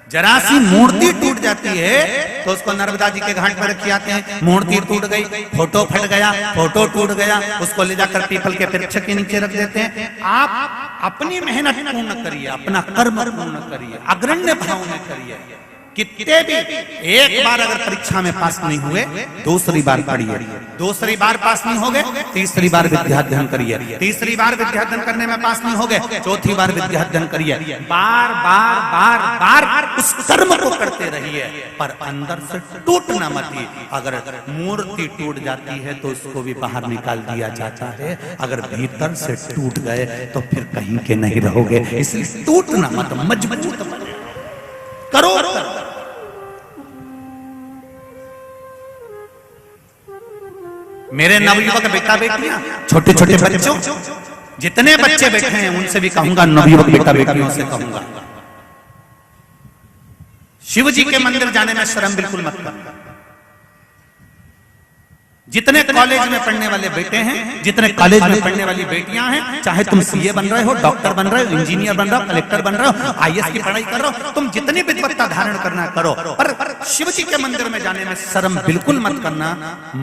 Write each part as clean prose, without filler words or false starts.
जरा सी मूर्ति टूट जाती है तो उसको नर्मदा जी के घाट पर रखे आते हैं। मूर्ति टूट गई, फोटो फट गया, फोटो टूट गया, उसको ले जाकर पीपल के वृक्ष के नीचे रख देते हैं। आप अपनी मेहनत पूर्ण करिए, अपना कर्म पूर्ण करिए, अग्रण्य भाव में करिए। कितने भी एक बार अगर परीक्षा में पास नहीं हुए, दूसरी बार पढ़िए, दूसरी बार पास नहीं हो गए, तीसरी बार विद्याध्ययन करिए, तीसरी बार विद्याध्ययन करने में पास नहीं हो गए, चौथी बार विद्याध्ययन करिए। बार बार बार बार उस कर्म को करते रहिए, पर अंदर से टूटना मत। अगर मूर्ति टूट जाती है तो उसको भी बाहर निकाल दिया जाता है, अगर भीतर से टूट गए तो फिर कहीं के नहीं रहोगे। इसलिए टूटना मत, मजबूत करो। मेरे नवयुवक बेटा बेटियां, छोटे छोटे बच्चों, जितने बच्चे बैठे हैं उनसे भी कहूंगा, नवयुवक बेटा बेटियों से कहूंगा, शिव जी के मंदिर जाने में शर्म बिल्कुल मत करना। जितने कॉलेज में पढ़ने वाले बेटे हैं, जितने कॉलेज में पढ़ने वाली बेटियां हैं, चाहे तुम सीए बन रहे हो, डॉक्टर बन रहे हो, इंजीनियर बन रहे हो, कलेक्टर बन रहे हो, आईएएस की पढ़ाई कर रहे हो, तुम जितनी विद्वत्ता धारण करना करो, पर शिव जी के मंदिर में जाने में शर्म बिल्कुल मत करना।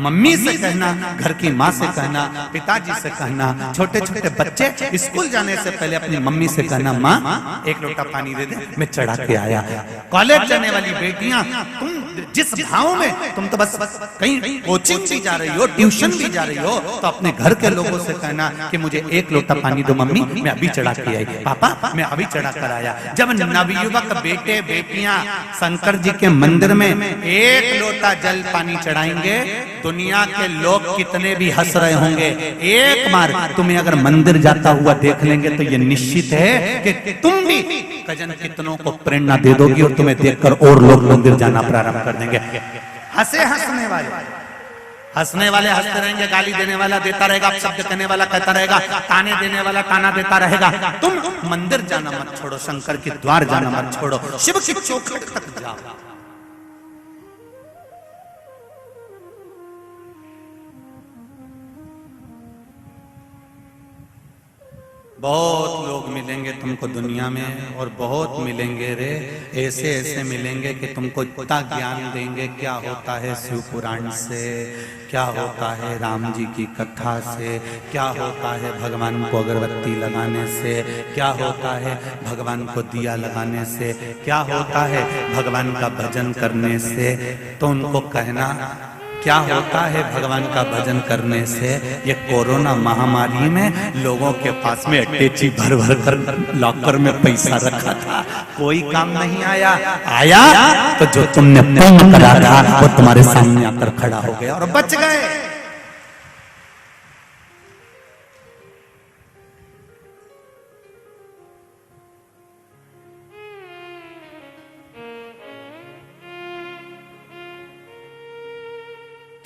मम्मी से कहना, घर की माँ से कहना, पिताजी से कहना, छोटे छोटे बच्चे स्कूल जाने से पहले अपनी मम्मी से कहना, माँ एक लोटा पानी दे दे, मैं चढ़ा के आया। कॉलेज जाने वाली बेटियां, तुम जिस भाव में, तुम तो बस कहीं कोचिंग भी जा रही हो, ट्यूशन भी जा रही हो, तो अपने घर के लोगों से कहना कि मुझे एक लोटा पानी दो मम्मी, मैं अभी चढ़ा के आई, पापा मैं अभी चढ़ा कर आया। जब नवयुवक बेटे बेटियां शंकर जी के मंदिर में एक लोटा जल पानी चढ़ाएंगे, दुनिया के लोग कितने भी हंस रहे होंगे, एक बार तुम्हें अगर मंदिर जाता हुआ देख लेंगे तो ये निश्चित है कि तुम भी कजन कितनों को प्रेरणा दे दोगी और तुम्हें देखकर और लोग मंदिर जाना प्रारंभ कर देंगे। हंसने वाले हंसते रहेंगे, गाली देने वाला देता रहेगा, शब्द कहने वाला कहता रहेगा, ताने देने वाला ताना देता रहेगा। तुम मंदिर जाना मत छोड़ो, शंकर के द्वार जाना मत छोड़ो, शिव की चौखट तक जाओ। बहुत लोग मिलेंगे तुमको दुनिया में, और बहुत मिलेंगे रे, ऐसे ऐसे मिलेंगे कि तुमको इतना ज्ञान देंगे क्या होता है शिव पुराण से, क्या होता है राम जी की कथा से, क्या होता है भगवान को अगरबत्ती लगाने से, क्या होता है भगवान को दिया लगाने से, क्या होता है भगवान का भजन करने से। तो उनको कहना क्या होता है भगवान का भजन करने से। ये कोरोना महामारी में लोगों के पास में अटैची भर भर कर लॉकर में पैसा रखा था, कोई काम नहीं आया। आया तो जो तुमने पुण्य करा था वो तुम्हारे सामने आकर खड़ा हो गया और बच गए।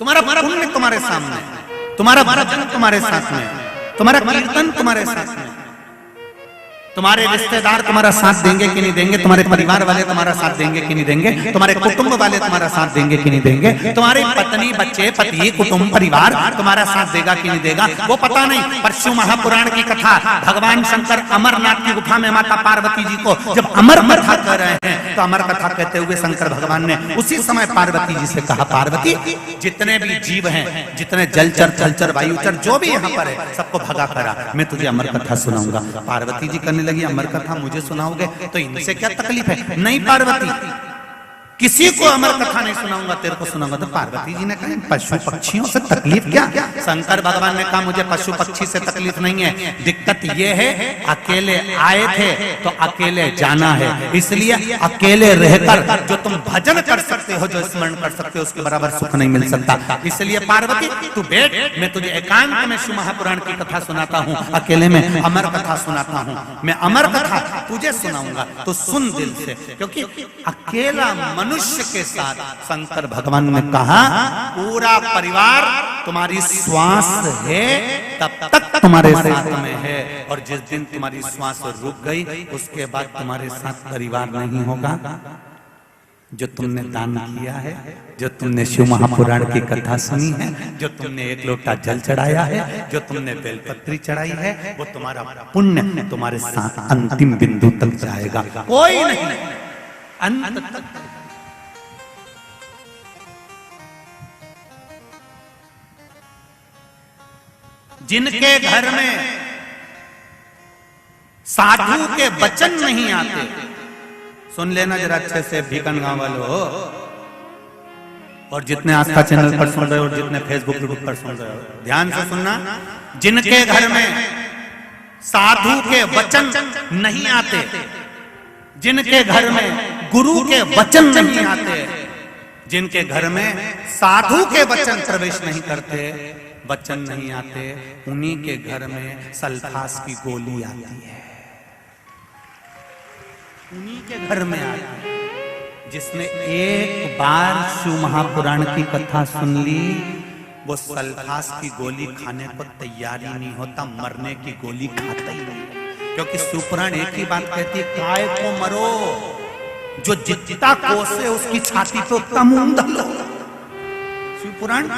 तुम्हारा पुण्य तुम्हारे सामने, तुम्हारा भजन तुम्हारे साथ में, तुम्हारा कीर्तन तुम्हारे साथ में। तुम्हारे रिश्तेदार तुम्हारा साथ देंगे कि नहीं देंगे, तुम्हारे परिवार वाले तुम्हारा साथ देंगे कि नहीं देंगे, तुम्हारे कुटुंब वाले तुम्हारा साथ देंगे कि नहीं देंगे, तुम्हारी पत्नी बच्चे पति कुटुंब परिवार तुम्हारा साथ देगा कि नहीं देगा वो पता नहीं। पर शिव महापुराण की कथा, भगवान शंकर अमरनाथ की गुफा में माता पार्वती जी को जब अमर कथा कर रहे हैं, तो अमर कथा कहते हुए शंकर भगवान ने उसी समय पार्वती जी से कहा, पार्वती जितने भी जीव हैं, जितने जलचर थलचर वायुचर जो भी यहाँ पर है, सबको भगा करा, मैं तुझे अमर कथा सुनाऊंगा। पार्वती जी करने लगी, अमर कथा मुझे सुनाओगे तो इनसे क्या तकलीफ है? नहीं पार्वती, किसी को अमर कथा नहीं सुनाऊंगा, तेरे को सुनाऊंगा। तो पार्वती जी ने कहा पशु पक्षियों से तकलीफ क्या? शंकर भगवान ने कहा मुझे पशु पक्षी से तकलीफ नहीं है, दिक्कत ये है अकेले आए थे तो अकेले जाना है, इसलिए अकेले रहकर जो तुम भजन कर सकते हो, जो स्मरण कर सकते हो, उसके बराबर सुख नहीं मिल सकता। इसलिए पार्वती तू बैठ, मैं तुझे एकांत में शिव महापुराण की कथा सुनाता हूँ, अकेले में अमर कथा सुनाता हूँ, मैं अमर कथा तुझे सुनाऊंगा, तो सुन दिल से। क्योंकि अकेला मनुष्य के साथ शंकर भगवान ने कहा पूरा परिवार तुम्हारी श्वास है तब तक तुम्हारे साथ में है, और जिस दिन तुम्हारी श्वास रुक गई उसके बाद तुम्हारे साथ परिवार नहीं होगा। जो तुमने दान किया है, जो तुमने शिव महापुराण की कथा सुनी है, जो तुमने एक लोटा जल चढ़ाया है, जो तुमने बेलपत्री चढ़ाई है, वो तुम्हारा पुण्य तुम्हारे साथ अंतिम बिंदु तक जाएगा। कोई नहीं अंत तक। जिनके घर में साधु के वचन नहीं आते, सुन लेना जरा अच्छे से भीकन गांव वालों, और जितने आस्था चैनल पर सुन रहे हो और जितने फेसबुक ग्रुप पर सुन रहे हो, ध्यान से सुनना। जिनके घर में साधु के वचन नहीं आते, जिनके घर में गुरु के वचन नहीं आते, जिनके घर में साधु के वचन प्रवेश नहीं करते, वचन नहीं आते, उन्हीं के घर में सल्फास की गोली आती है। उन्हीं के घर में आती है। जिसने एक बार शिव महापुराण की कथा सुन ली, वो सल्फास की गोली खाने को तैयार ही नहीं होता, मरने की गोली खाता ही नहीं। क्योंकि शिवपुराण एक ही बात कहती है, काय को मरो, जो जितना कोसे उसकी छाती पे उतना मुंह डालो। शिवपुराण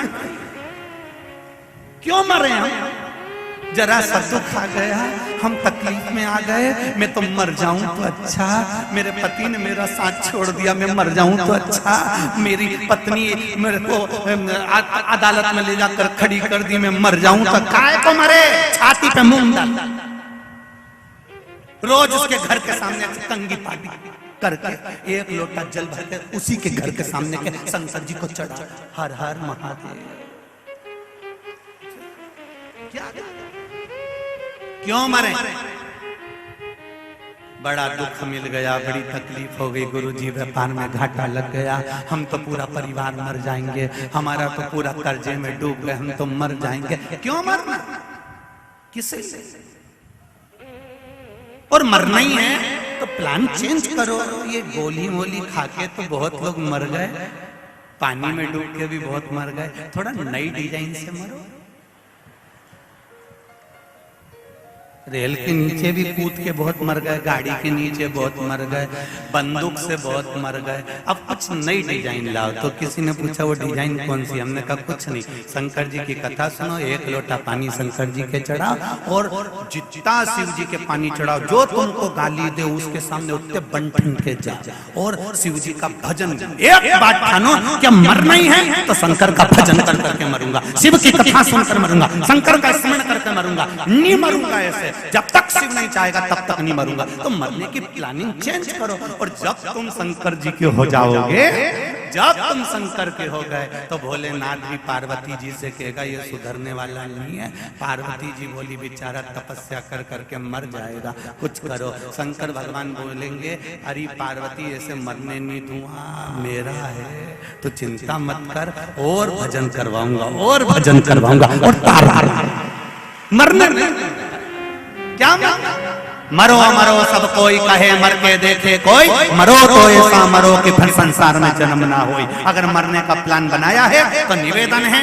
क्यों मरे हम? जरा सा दुख आ गया, हम तकलीफ में आ गए, मैं तो मर जाऊं तो अच्छा, मेरे पति ने मेरा साथ छोड़ दिया, मैं मर जाऊं तो अच्छा, मेरी पत्नी मेरे को अदालत में ले जाकर खड़ी कर दी, मैं मर जाऊं तो काय को मरे, छाती पे मुंह डाल। रोज उसके घर के सामने कंगी पार्टी करके एक लोटा जल भर के उसी के घर के सामने के शंकर जी को चढ़ा, हर हर महादेव। क्या क्यों मरे? बड़ा दुख मिल गया, बड़ी तकलीफ हो गई, गुरुजी व्यापार में घाटा लग गया, हम तो पूरा परिवार मर जाएंगे, हमारा तो पूरा कर्जे में डूब गए, हम तो मर जाएंगे। क्यों मरना? किसे? और मरना ही है तो प्लान चेंज करो। ये गोली मोली खा के तो बहुत लोग मर गए, पानी में डूब के भी बहुत मर गए, थोड़ा नई डिजाइन से मरो। रेल के नीचे भी कूद के बहुत मर गए, गाड़ी के नीचे बहुत मर गए, बंदूक से बहुत मर गए, अब कुछ नई डिजाइन लाओ। तो किसी ने पूछा वो डिजाइन कौन सी? हमने कहा कुछ नहीं, शंकर जी की कथा सुनो, एक लोटा पानी शंकर जी के चढ़ाओ, और जितना शिव जी के पानी चढ़ाओ, जो तुमको गाली दे उसके सामने उतने बंठन के जाओ, और शिव जी का भजन। एक बात ठानो, क्या मरना ही है तो शंकर का भजन कर करके मरूंगा, शिव की कथा सुनकर मरूंगा, शंकर का स्मरण करके मरूंगा, नहीं मरूंगा ऐसे। जब तक शिव नहीं चाहेगा तब तक नहीं मरूंगा। तो मरने की प्लानिंग चेंज करो, और जब तुम शंकर जी के हो जाओगे, जब तुम शंकर के हो गए, तो भोलेनाथ भी पार्वती जी से कहेगा ये सुधरने वाला नहीं है। पार्वती जी बोली बेचारा तपस्या कर करके मर जाएगा, कुछ करो। शंकर भगवान बोलेंगे अरे पार्वती ऐसे मरने नहीं दूंगा, मेरा है तो चिंता मत कर, और भजन करवाऊंगा, और भजन करवाऊंगा, और मरने क्या मरो मरो सब कोई कहे, मर के देखे कोई, मरो तो ऐसा मरो कि फिर संसार में जन्म ना होई। अगर मरने का प्लान बनाया है तो निवेदन है,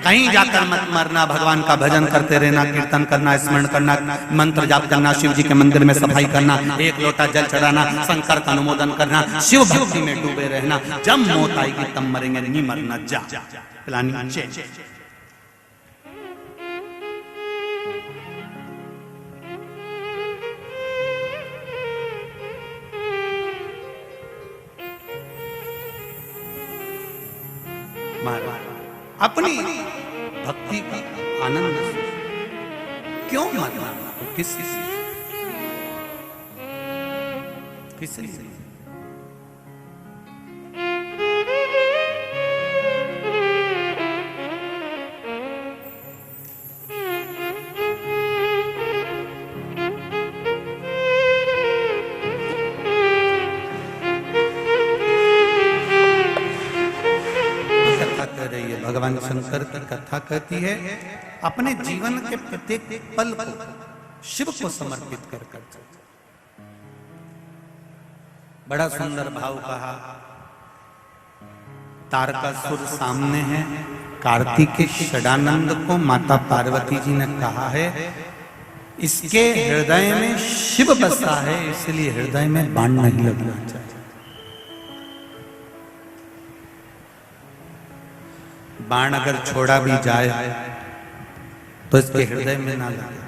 कहीं जाकर मत मरना, भगवान का भजन करते रहना, कीर्तन करना, स्मरण करना, मंत्र जाप करना, शिव जी के मंदिर में सफाई करना, एक लोटा जल चढ़ाना, शंकर का अनुमोदन करना, शिव भक्ति में डूबे रहना। जब मौत आएगी तब मरेंगे, नहीं मरना। जा प्लानिंग चेंज। अपनी भक्ति का आनंद क्यों मरना? किस लिए? भगवान शंकर की कथा कहती है, अपने जीवन के प्रत्येक पल को शिव को समर्पित कर। बड़ा सुंदर भाव कहा। तारकासुर सामने है, कार्तिकेय षडानंद को माता पार्वती जी ने कहा है इसके हृदय में शिव बसा है, इसलिए हृदय में बाण नहीं लगना चाहिए। बाण अगर छोड़ा भी जाए तो इसके हृदय में ना लगे।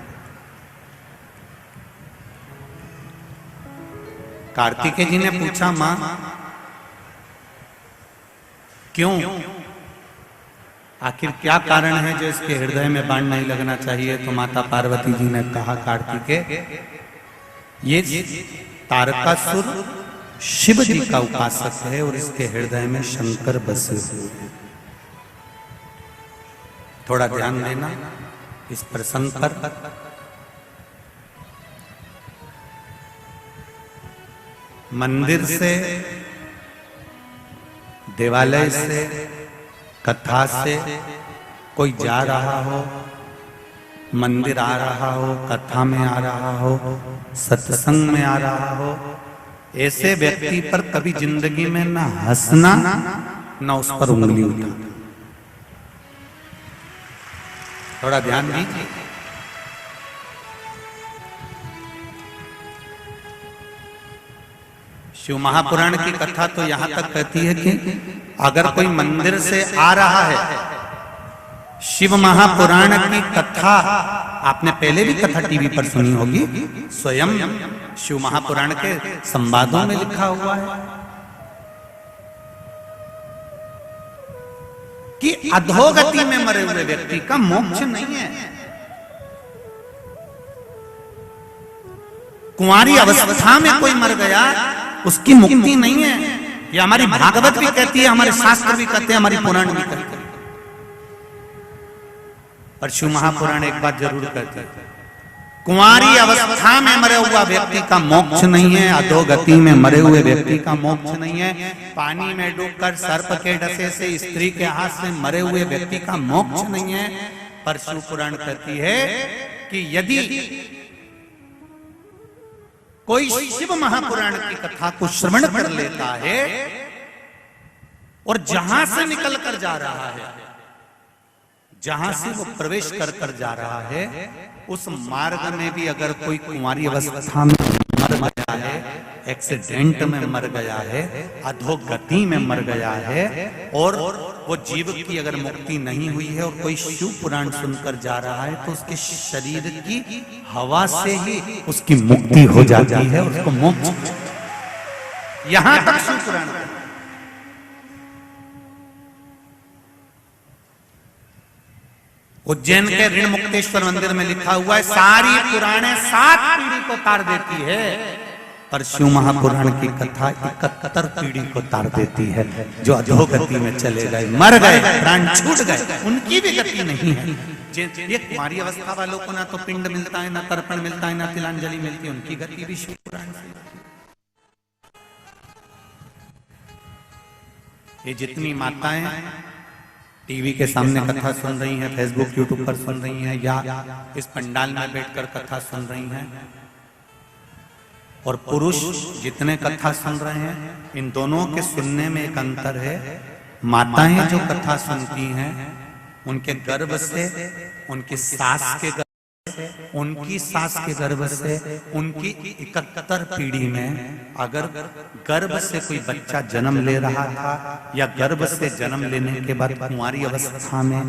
कार्तिकेय जी ने पूछा, मां क्यों, आखिर क्या कारण है जो इसके हृदय में बाण नहीं लगना चाहिए? तो माता पार्वती जी ने कहा, कार्तिकेय ये तारकासुर शिव जी का उपासक है और इसके हृदय में शंकर बसे हुए हैं। थोड़ा ध्यान देना इस प्रसंग पर। मंदिर से, देवालय से, कथा से कोई जा रहा हो, मंदिर आ रहा हो, कथा में आ रहा हो, सत्संग में आ रहा हो, ऐसे व्यक्ति पर कभी जिंदगी में ना हंसना ना उस पर उंगली उठाना। थोड़ा ध्यान दीजिए। शिव महापुराण की कथा तो यहां तक कहती है कि अगर कोई मंदिर से आ रहा है, शिव महापुराण की कथा आपने पहले भी कथा टीवी पर सुनी होगी, स्वयं शिव महापुराण के संवादों में लिखा हुआ है कि अधोगति में मरे हुए व्यक्ति का मोक्ष नहीं है। कुंवारी अवस्था में कोई मर गया, उसकी मुक्ति नहीं है। ये हमारी भागवत भी कहती है, हमारे शास्त्र भी कहते हैं, हमारी पुराण भी कहते हैं। पर शिव महापुराण एक बात जरूर कहते हैं, कुंवारी अवस्था में मरे हुआ व्यक्ति का मोक्ष नहीं है, अधोगति में मरे हुए व्यक्ति का मोक्ष नहीं है, पानी में डूबकर सर्प के डसे से, स्त्री के हाथ से मरे हुए व्यक्ति का मोक्ष नहीं है। पर शिव पुराण कहती है कि यदि कोई शिव महापुराण की कथा को श्रवण कर लेता है और जहां से निकल कर जा रहा है, जहां से वो प्रवेश कर कर जा रहा है, उस मार्ग में भी अगर कोई कुंवारी अवस्था में मर गया है, एक्सीडेंट में मर गया है, अधोगति में मर गया है, और वो जीव की अगर मुक्ति नहीं हुई है और कोई शिव पुराण सुनकर जा रहा है, तो उसके शरीर की हवा से ही उसकी मुक्ति हो जाती है, उसको मोक्ष। यहां तक शिव पुराण। उज्जैन के ऋण मुक्तेश्वर मंदिर में लिखा हुआ है, सारी पुराणे 7 पीढ़ी को तार देती है, पर शिव महापुराण की कथा 71 पीढ़ी को तार देती है। जो अधोगति में चले गए, मर गए, प्राण छूट गए, उनकी भी गति नहीं है। ये कुमारी अवस्था वालों को ना तो पिंड मिलता है, ना तर्पण मिलता है, ना तिलांजलि मिलती है, उनकी गति भी शिव पुराण से। ये जितनी माताएं टीवी के सामने कथा सुन रही हैं, फेसबुक यूट्यूब पर सुन रही हैं, या इस पंडाल में बैठकर कथा सुन रही हैं, और पुरुष जितने कथा सुन रहे हैं, इन दोनों के सुनने में एक अंतर है। माताएं जो कथा सुनती हैं, उनके गर्भ से, उनकी सास के गर्भ से, उनकी सास के गर्भ से, उनकी 71 पीढ़ी में अगर गर्भ से कोई बच्चा जन्म ले रहा था, या गर्भ से जन्म लेने के बाद कुंवारी अवस्था में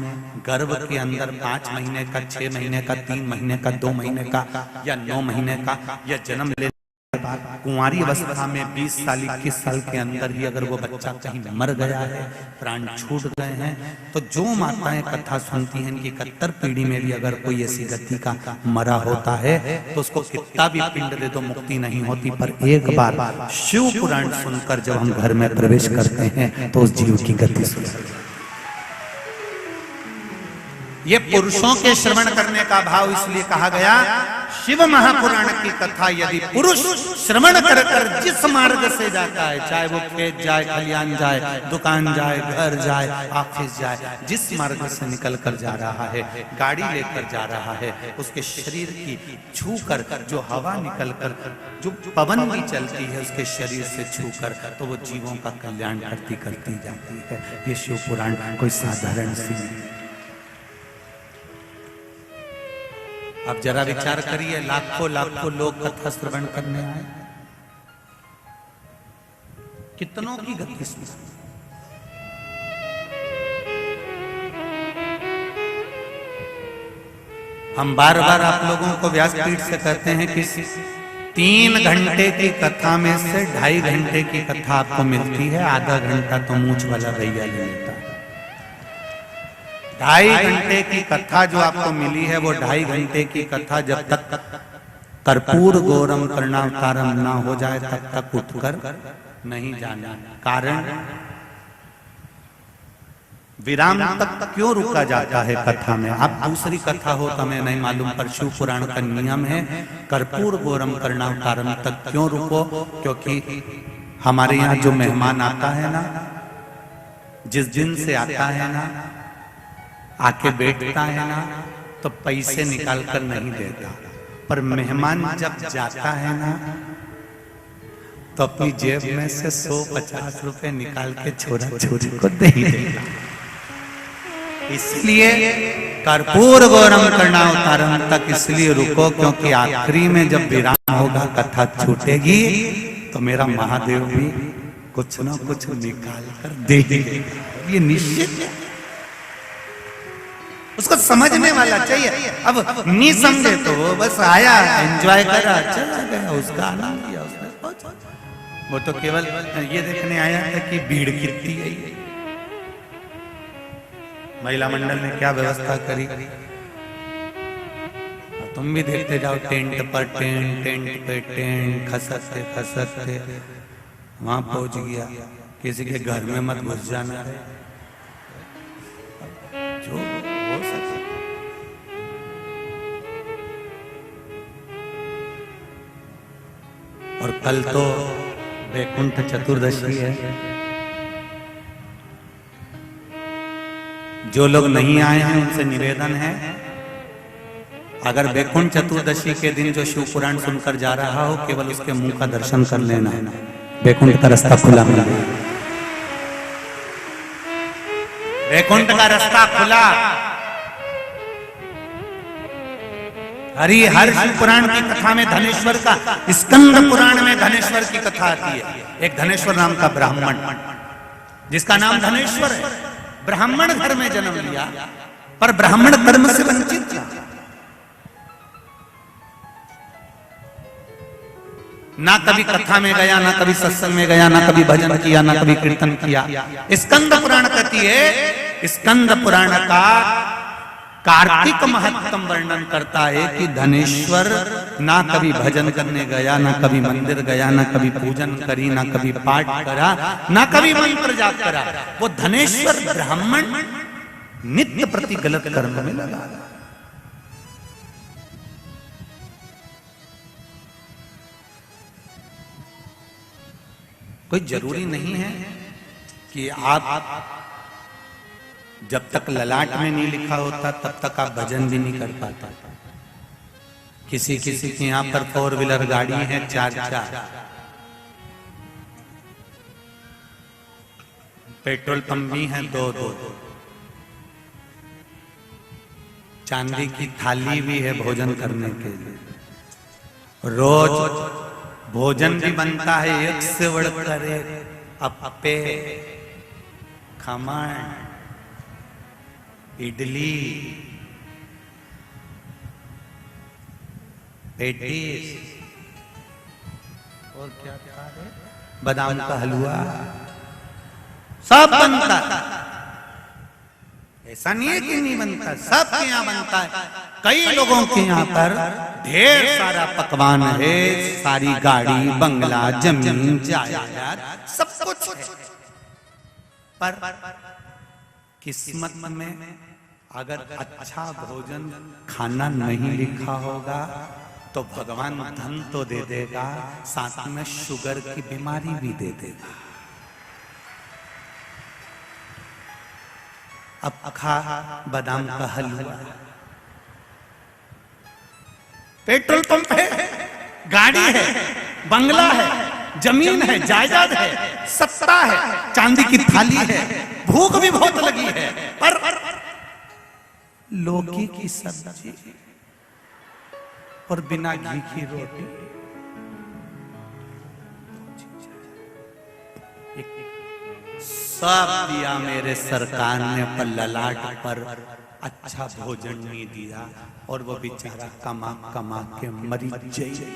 गर्भ के अंदर 5 महीने का, 6 महीने का, 3 महीने का, 2 महीने का या 9 महीने का या जन्म लेने के बाद कुंवारी अवस्था में 20 साल 21 साल के अंदर ही अगर वो बच्चा कहीं मर गया है, प्राण छूट गए हैं, तो जो माताएं कथा सुनती हैं, इनकी 71 पीढ़ी में भी अगर कोई ऐसी गति का मरा होता है, तो उसको कितना भी पिंड दे तो मुक्ति नहीं होती। पर एक बार शिव पुराण सुनकर जब हम घर में प्रवेश करते हैं, तो उस जीव की गति सुन। ये पुरुषों के श्रवण करने का भाव इसलिए कहा गया, शिव महापुराण की कथा यदि पुरुष श्रवण कर कर जिस मार्ग से जाता है, चाहे वो खेत जाए, खलियान जाए, दुकान जाए, घर जाए, ऑफिस जाए, जिस मार्ग से निकल कर जा रहा है, गाड़ी लेकर जा रहा है, उसके शरीर की छू कर जो हवा निकल कर, जो पवन भी चलती है उसके शरीर से छू कर, तो वो जीवों का कल्याण करती जाती है। ये शिव पुराण कोई साधारण सी नहीं। अब जरा विचार करिए, लाखों लाखों लोग कथा श्रवण करने आए, कितनों की गति सुन। हम बार बार आप लोगों को व्यासपीठ से कहते हैं कि 3 घंटे की कथा में से 2.5 घंटे की कथा आपको मिलती है, आधा घंटा तो मूंछ वाला भैया ले लेता है। 2.5 घंटे की कथा जो आपको मिली है, वो 2.5 घंटे की कथा जब तक कर्पूर गौरम कर्णावतारम ना हो जाए तब तक उठकर नहीं जाना। कारण विराम तक क्यों रुका जाता है कथा में? आप दूसरी कथा हो तो हमें नहीं मालूम, पर शिव पुराण का नियम है कर्पूर गौरम कर्णावतारम तक क्यों रुको? क्योंकि हमारे यहाँ जो मेहमान आता है ना, जिस दिन से आता है ना, आके बैठता है ना, तो पैसे निकाल कर नहीं देता, पर मेहमान जब जाता है ना तो अपनी जेब में से 150 रुपए निकाल के छोरा छोरी को दे देगा। इसलिए कर्पूर गौरम कर्णावतारम तक इसलिए रुको क्योंकि आखिरी में जब विराम होगा, कथा छूटेगी, तो मेरा महादेव भी कुछ ना कुछ निकाल कर दे देगा। ये निश्चित है, उसको समझने वाला चाहिए। अब नहीं समझे तो वो बस आया, एंजॉय करा, चला गया, उसका आनंद लिया उसने। वो तो केवल ये देखने आया था कि भीड़ कितनी है। महिला मंडल ने क्या व्यवस्था करी, तुम भी देखते जाओ, टेंट पर टेंट, टेंट पे टेंट, खसकते खसकते वहां पहुंच गया। किसी के घर में मत घुस जाना है, जो हो सके। और कल तो वैकुंठ चतुर्दशी है। जो लोग नहीं आए हैं उनसे निवेदन है, अगर वैकुंठ चतुर्दशी के दिन जो शिव पुराण सुनकर जा रहा हो, केवल उसके मुंह का दर्शन कर लेना है, वैकुंठ का रास्ता खुला मिला। वैकुंठ का रास्ता खुला। हर शिव पुराण की कथा में धनेश्वर का, स्कंद पुराण में धनेश्वर की कथा आती है। एक धनेश्वर नाम का ब्राह्मण, जिसका नाम धनेश्वर है, ब्राह्मण घर में जन्म लिया, पर ब्राह्मण धर्म से वंचित था। ना कभी कथा में गया, ना कभी सत्संग में गया, ना कभी भजन किया, ना कभी कीर्तन किया। स्कंद पुराण कहती है, स्कंद पुराण का कार्तिक महत्तम वर्णन करता है कि धनेश्वर ना कभी भजन करने गया, ना कभी मंदिर गया, ना कभी पूजन करी, ना कभी पाठ करा, ना कभी मंत्र जाप करा। वो धनेश्वर ब्राह्मण नित्य प्रति गलत कर्म में लगा। कोई जरूरी नहीं है कि आप जब तक ललाट में नहीं लिखा होता तब तक आप भजन भी नहीं कर पाता। किसी किसी के यहाँ पर 4 व्हीलर गाड़ी है, 4 पेट्रोल पंप भी है, 2 चांदी की थाली भी है भोजन करने के लिए। रोज भोजन भी बनता है, एक से बढ़कर एक, अप्पे, खमण, इडली, पेटीज, और क्या था, बादाम का हलवा, सब बनता। ऐसा नहीं है कि नहीं बनता, सबके यहाँ बनता है। कई लोगों के यहाँ पर ढेर सारा पकवान है, सारी गाड़ी, बंगला, जमीन, जायदाद, सब कुछ है, पर किस्मत में अगर अच्छा भोजन खाना नहीं लिखा होगा तो भगवान धन तो दे देगा, साथ में शुगर की बीमारी भी दे देगा। अब खा बादाम का हलवा, पेट्रोल पंप है, गाड़ी है, बंगला है, जमीन है, जायदाद है, सत्ता है, चांदी की थाली है, भूख भी बहुत लगी है, पर लौकी की सब्जी और बिना घी की रोटी, सब दिया मेरे सरकार ने, पर ललाट पर अच्छा भोजन नहीं दिया, और वो बेचारा कमा कमा के मरी जाए।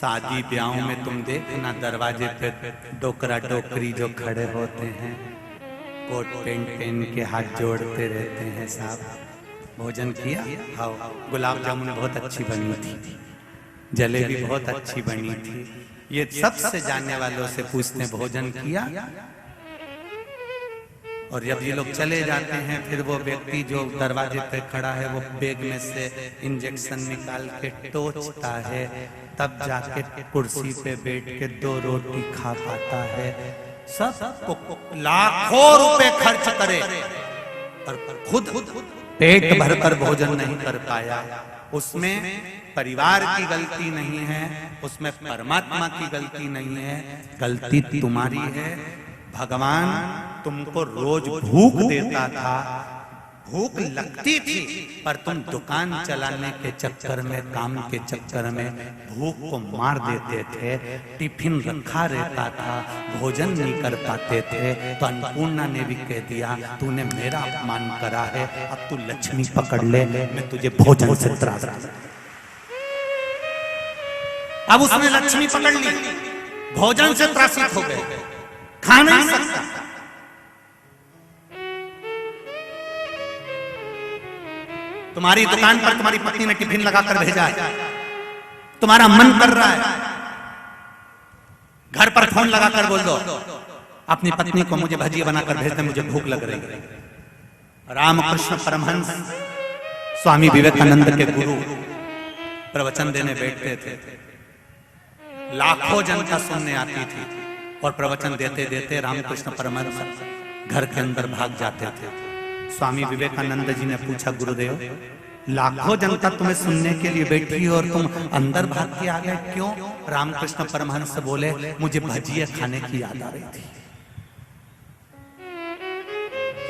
शादी ब्याहों में तुम देखना दरवाजे पे डोकरा डोकरी जो खड़े होते हैं, कोट पेंट पहन के हाथ जोड़ते रहते हैं। साहब भोजन किया? हाँ, गुलाब जामुन बहुत अच्छी बनी थी, जलेबी बहुत अच्छी बनी थी। ये सबसे जानने वालों से पूछते हैं भोजन किया? और जब ये लोग चले जाते हैं फिर वो व्यक्ति जो दरवाजे पे खड़ा है वो बैग में से इंजेक्शन निकाल के टोचता है, तब जाके कुर्सी पे बैठ के 2 रोटी खा पाता है। सब लाखों रुपए खर्च करे और खुद पेट भरकर भोजन नहीं कर पाया। उसमें परिवार की गलती नहीं है, उसमें परमात्मा की गलती नहीं है, गलती तुम्हारी है। भगवान तुमको रोज भूख देता था, भूख लगती थी, पर तुम दुकान चलाने के चक्कर में, काम के चक्कर में भूख को मार देते थे। टिफिन रखा रहता था, भोजन नहीं कर पाते थे, तो अन्नपूर्णा ने भी कह दिया तूने मेरा अपमान करा है, अब तू लक्ष्मी पकड़ ले, मैं तुझे भोजन से त्रास। अब उसने लक्ष्मी पकड़ ली, भोजन से त्रासित हो गए, खा नहीं सकता। तुम्हारी दुकान पर तुम्हारी पत्नी ने टिफिन लगाकर भेजा है, तुम्हारा मन कर रहा है, घर पर फोन लगाकर बोल दो अपनी पत्नी को मुझे भजिया बनाकर भेज दे, मुझे भूख लग रही है। रामकृष्ण परमहंस स्वामी विवेकानंद के गुरु प्रवचन देने बैठते थे, लाखों जनता सुनने आती थी और प्रवचन देते देते रामकृष्ण परमहंस घर के अंदर भाग जाते थे। स्वामी विवेकानंद जी ने पूछा, गुरुदेव लाखों जनता तुम्हें सुनने के लिए बैठी और तुम अंदर भाग के आ गए, क्यों? रामकृष्ण परमहंस बोले, मुझे भजिया खाने की याद आ रही थी।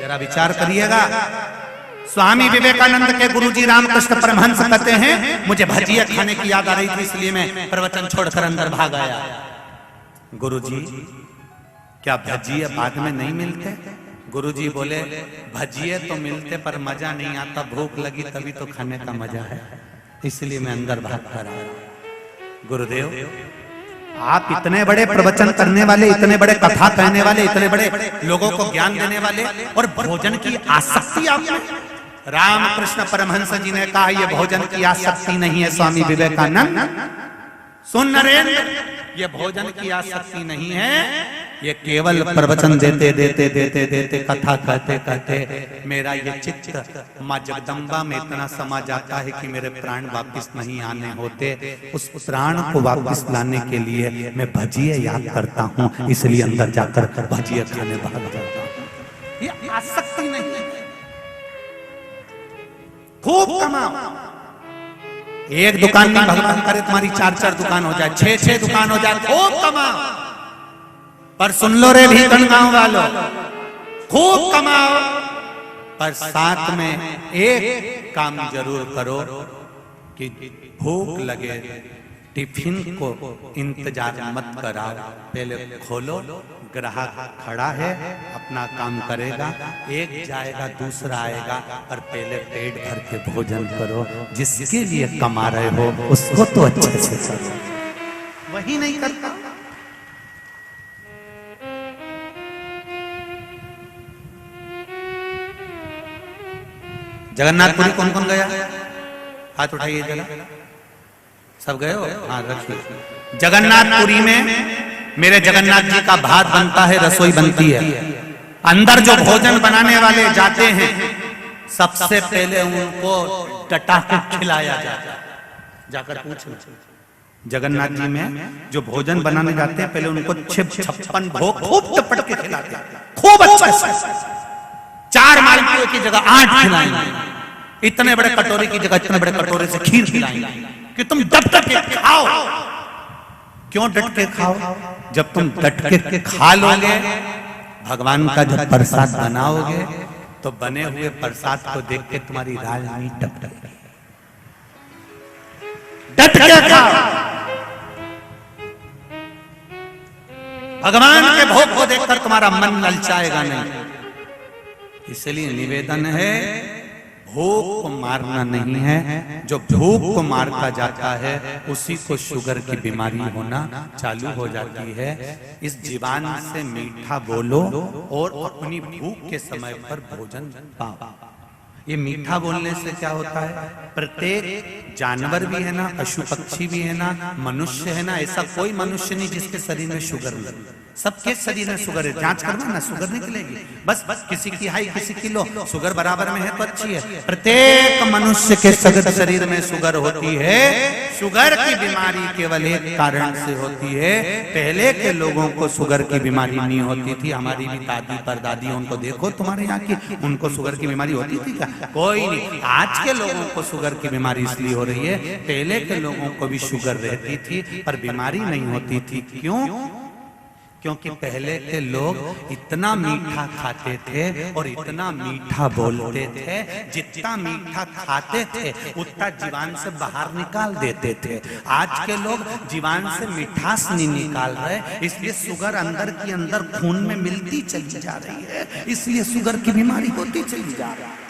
जरा विचार करिएगा, स्वामी विवेकानंद के गुरुजी रामकृष्ण परमहंस कहते हैं मुझे भजिया खाने की याद आ रही थी, इसलिए मैं प्रवचन छोड़कर अंदर भाग आया। गुरुजी क्या भजिया बाद में नहीं मिलते? गुरुजी बोले, भजिए तो मिलते पर मजा नहीं आता, भूख लगी तभी तो खाने का मजा है, इसलिए मैं अंदर भाग कर आया। गुरुदेव आप इतने बड़े प्रवचन करने वाले, इतने बड़े कथा कहने वाले, इतने बड़े लोगों को ज्ञान देने वाले, और भोजन की आसक्ति आप में? रामकृष्ण परमहंस जी ने कहा ये भोजन की आसक्ति नहीं है स्वामी विवेकानंद, सुन नरेंद्र, ये भोजन की आसक्ति नहीं है, ये केवल प्रवचन देते देते देते देते कथा कहते कहते मेरा ये चित्त माँ जगदम्बा में इतना समा जाता है कि मेरे प्राण वापस नहीं आने होते। उस प्राण को वापस लाने के लिए मैं भजिया याद करता हूँ, इसलिए अंदर जाकर भजिया खाने भाग जाता हूँ। ये आसक्ति नहीं है, खूब कमाओ। एक दुकान में भगवान करे तुम्हारी 4-4 दुकान हो जाए, 6-6 दुकान हो जाए, खूब कमाओ। पर सुन लो रे भी गांव वालों, खूब कमाओ, पर साथ में एक काम जरूर करो कि भूख लगे टिफिन को इंतजार मत कराओ, पहले खोलो, ग्राहक खड़ा है अपना काम करेगा, एक जाएगा दूसरा आएगा, और पहले पेट भर के भोजन करो। जिसके लिए कमा रहे हो उसको तो अच्छे से करो, वही नहीं करता। जगन्नाथपुरी कौन कौन गया? हाथ उठाइए जरा, सब गए हो? हाँ रखिए। जगन्नाथपुरी में मेरे जगन्नाथ जी का भात बनता है, रसोई बनती है, अंदर जो भोजन बनाने वाले जाते हैं सबसे पहले उनको टटा के खिलाया जाता है। जाकर पूछो, जगन्नाथ जी में जो भोजन बनाने जाते हैं पहले उनको 56 भोग खूब चपट के खिलाते हैं, खूब अच्छा से। 4 मालपुए की जगह 8 खिलाएंगे, इतने बड़े कटोरे की जगह इतने बड़े कटोरे से खीर खिलाएंगे कि तुम डट के खाओ। क्यों डट के खाओ? जब तुम डट के खा लोगे, भगवान का जब प्रसाद बनाओगे तो बने हुए प्रसाद को देख के तुम्हारी राज नहीं टपकेगी। डट के खाओ, भगवान के भोग को देखकर तुम्हारा मन ललचाएगा नहीं। इसलिए निवेदन है, भूख को मारना नहीं है, जो भूख को मारता जाता है उसी को शुगर की बीमारी होना चालू हो जाती है। इस जीवान से मीठा बोलो और अपनी भूख के समय पर भोजन पाओ। ये मीठा बोलने से क्या होता है, प्रत्येक जानवर भी है ना, पशु पक्षी भी है ना, मनुष्य है ना, ऐसा कोई मनुष्य नहीं जिसके शरीर में शुगर नहीं। सबके शरीर में शुगर है, जांच करना ना, शुगर निकलेगी। बस किसी की हाई किसी की लो, शुगर बराबर में है तो अच्छी है। प्रत्येक मनुष्य के सगत शरीर में शुगर होती है। शुगर की बीमारी केवल एक कारण से होती है। पहले के लोगों को शुगर की बीमारी नहीं होती थी। हमारी भी दादी परदादी, उनको देखो तुम्हारे यहाँ की, उनको शुगर की बीमारी होती थी क्या? कोई नहीं। आज के लोगों को शुगर की बीमारी इसलिए हो रही है, पहले के लोगों को भी शुगर रहती थी पर बीमारी नहीं होती थी। क्यों? क्योंकि पहले के लोग इतना मीठा खाते थे और इतना मीठा बोलते थे, जितना मीठा खाते थे उतना जीवान से बाहर निकाल देते थे। आज के लोग जीवान से मिठास नहीं निकाल रहे, इसलिए शुगर अंदर की अंदर खून में मिलती चली जा रही है, इसलिए शुगर की बीमारी होती चली जा रही है।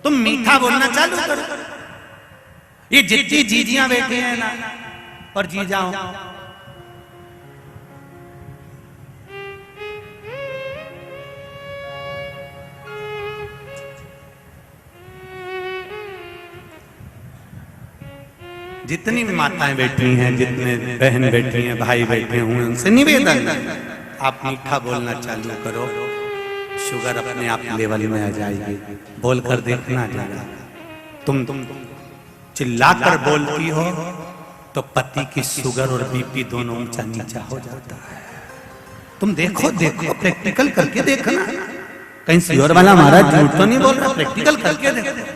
तुम मीठा बोलना चालू करो। ये जितनी जीजियां बैठी हैं ना और जीजाओ, जितनी भी माताएं बैठी हैं, जितने बहन बैठी हैं, भाई बैठे हुए, उनसे निवेदन है आप मीठा बोलना चालू करो, शुगर अपने आप लेवल में आ जाएगी। बोलकर देखना जरा, तुम चिल्लाकर बोलती हो तो पति की शुगर और बीपी दोनों ऊंचा नीचा हो जाता है। तुम देखो देखो, प्रैक्टिकल करके देखना। कहीं श्योर वाला महाराज झूठ तो नहीं बोल रहा, प्रैक्टिकल करके देखो।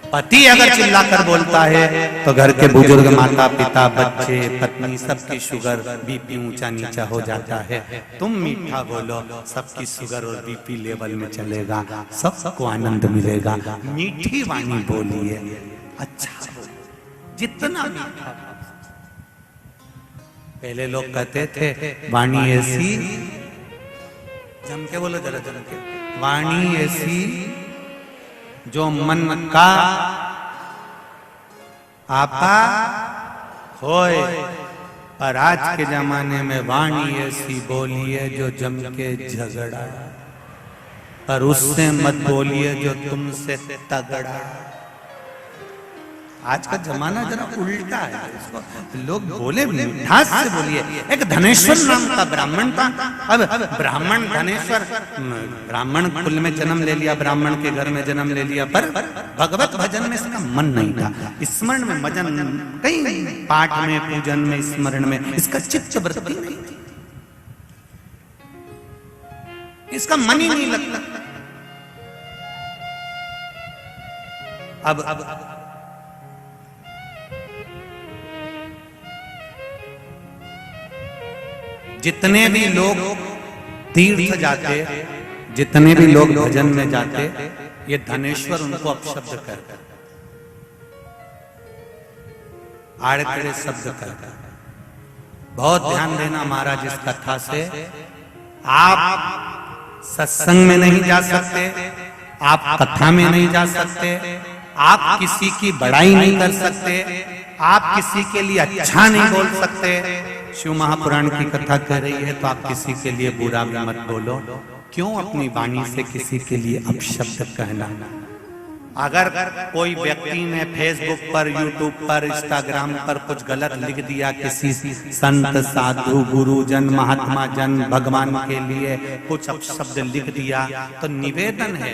पति अगर चिल्लाकर बोलता है तो घर के बुजुर्ग, माता पिता, बच्चे, पत्नी, सबकी शुगर बीपी ऊंचा नीचा हो जाता है। तुम मीठा बोलो, सबकी शुगर और बीपी लेवल में चलेगा, सबको आनंद मिलेगा। मीठी वाणी बोलिए, अच्छा जितना मीठा। पहले लोग कहते थे वाणी ऐसी, जम के बोलो जरा, जम के, वाणी ऐसी जो मन का आपा होए। पर आज के जमाने में वाणी ऐसी बोलिए जो जम के झगड़ा, पर उससे मत बोलिए जो तुमसे तगड़ा। आज का जमाना जरा उल्टा है, इसको लोग बोले मिठास से बोलिए। एक धनेश्वर नाम का ब्राह्मण था। अब ब्राह्मण धनेश्वर, ब्राह्मण कुल में जन्म ले लिया, ब्राह्मण के घर में जन्म ले लिया, पर भगवत भजन में इसका मन नहीं था, स्मरण में भजन, कहीं पाठ में, पूजन में, स्मरण में इसका चित्त वृत्ति नहीं थी, इसका मन ही नहीं लगता। अब जितने भी लोग तीर्थ जाते, जितने भी लोग भजन में जाते, ये धनेश्वर उनको अपशब्द करता, आड़े शब्द करता। बहुत ध्यान देना महाराज इस कथा से। आप सत्संग में नहीं जा सकते, आप कथा में नहीं जा सकते, आप किसी की बड़ाई नहीं कर सकते, आप किसी के लिए अच्छा नहीं बोल सकते। शिव महापुराण की कथा कह रही है तो आप किसी के लिए बुरा भी मत बोलो। क्यों अपनी वाणी से किसी के लिए अपशब्द कहना? अगर कोई व्यक्ति ने फेसबुक पर, यूट्यूब पर, इंस्टाग्राम पर कुछ गलत लिख दिया किसी संत, साधु, गुरुजन, महात्मा जन, भगवान के लिए कुछ अपशब्द लिख दिया, तो निवेदन है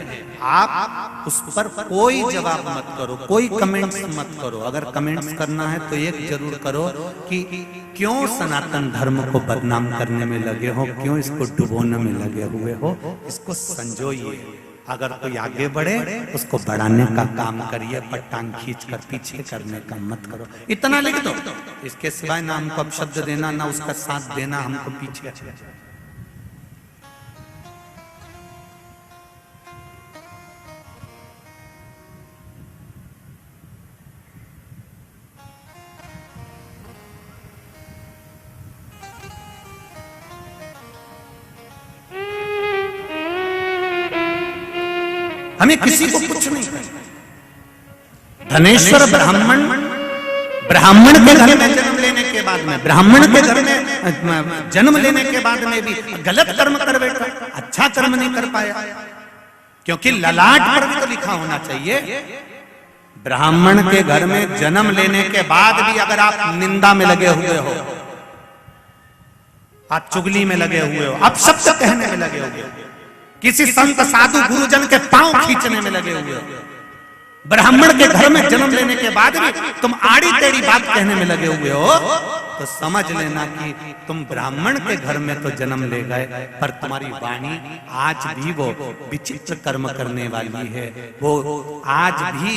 आप उस पर कोई जवाब मत करो, कोई कमेंट्स मत करो। अगर कमेंट्स करना है तो एक जरूर करो कि क्यों सनातन धर्म को बदनाम करने में लगे हो, क्यों इसको डुबोने में लगे हुए हो, इसको संजोइए। अगर कोई आगे बढ़े उसको बढ़ाने का काम करिए, पर टांग खींच कर पीछे करने का मत करो। इतना लिख दो, इसके सिवाय ना हमको अपशब्द देना, ना उसका साथ देना, हमको पीछे। हमें किसी को कुछ नहीं करना। धनेश्वर ब्राह्मण, ब्राह्मण के घर में जन्म लेने के बाद में, ब्राह्मण के घर में जन्म लेने के बाद में भी गलत कर्म कर बैठा, अच्छा कर्म नहीं कर पाया, क्योंकि ललाट पर भी तो लिखा होना चाहिए। ब्राह्मण के घर में जन्म लेने के बाद भी अगर आप निंदा में लगे हुए हो, आप चुगली में लगे हुए हो, आप शब्द कहने में लगे हुए हो, किसी संत साधु गुरुजन के पांव खींचने में लगे हुए हो, ब्राह्मण के घर में जन्म लेने के बाद भी तुम आड़ी टेढ़ी बात कहने में लगे हुए हो, तो समझ लेना कि तुम ब्राह्मण के घर में तो जन्म ले गए, पर तुम्हारी वाणी आज भी वो विचित्र कर्म करने वाली है। वो आज भी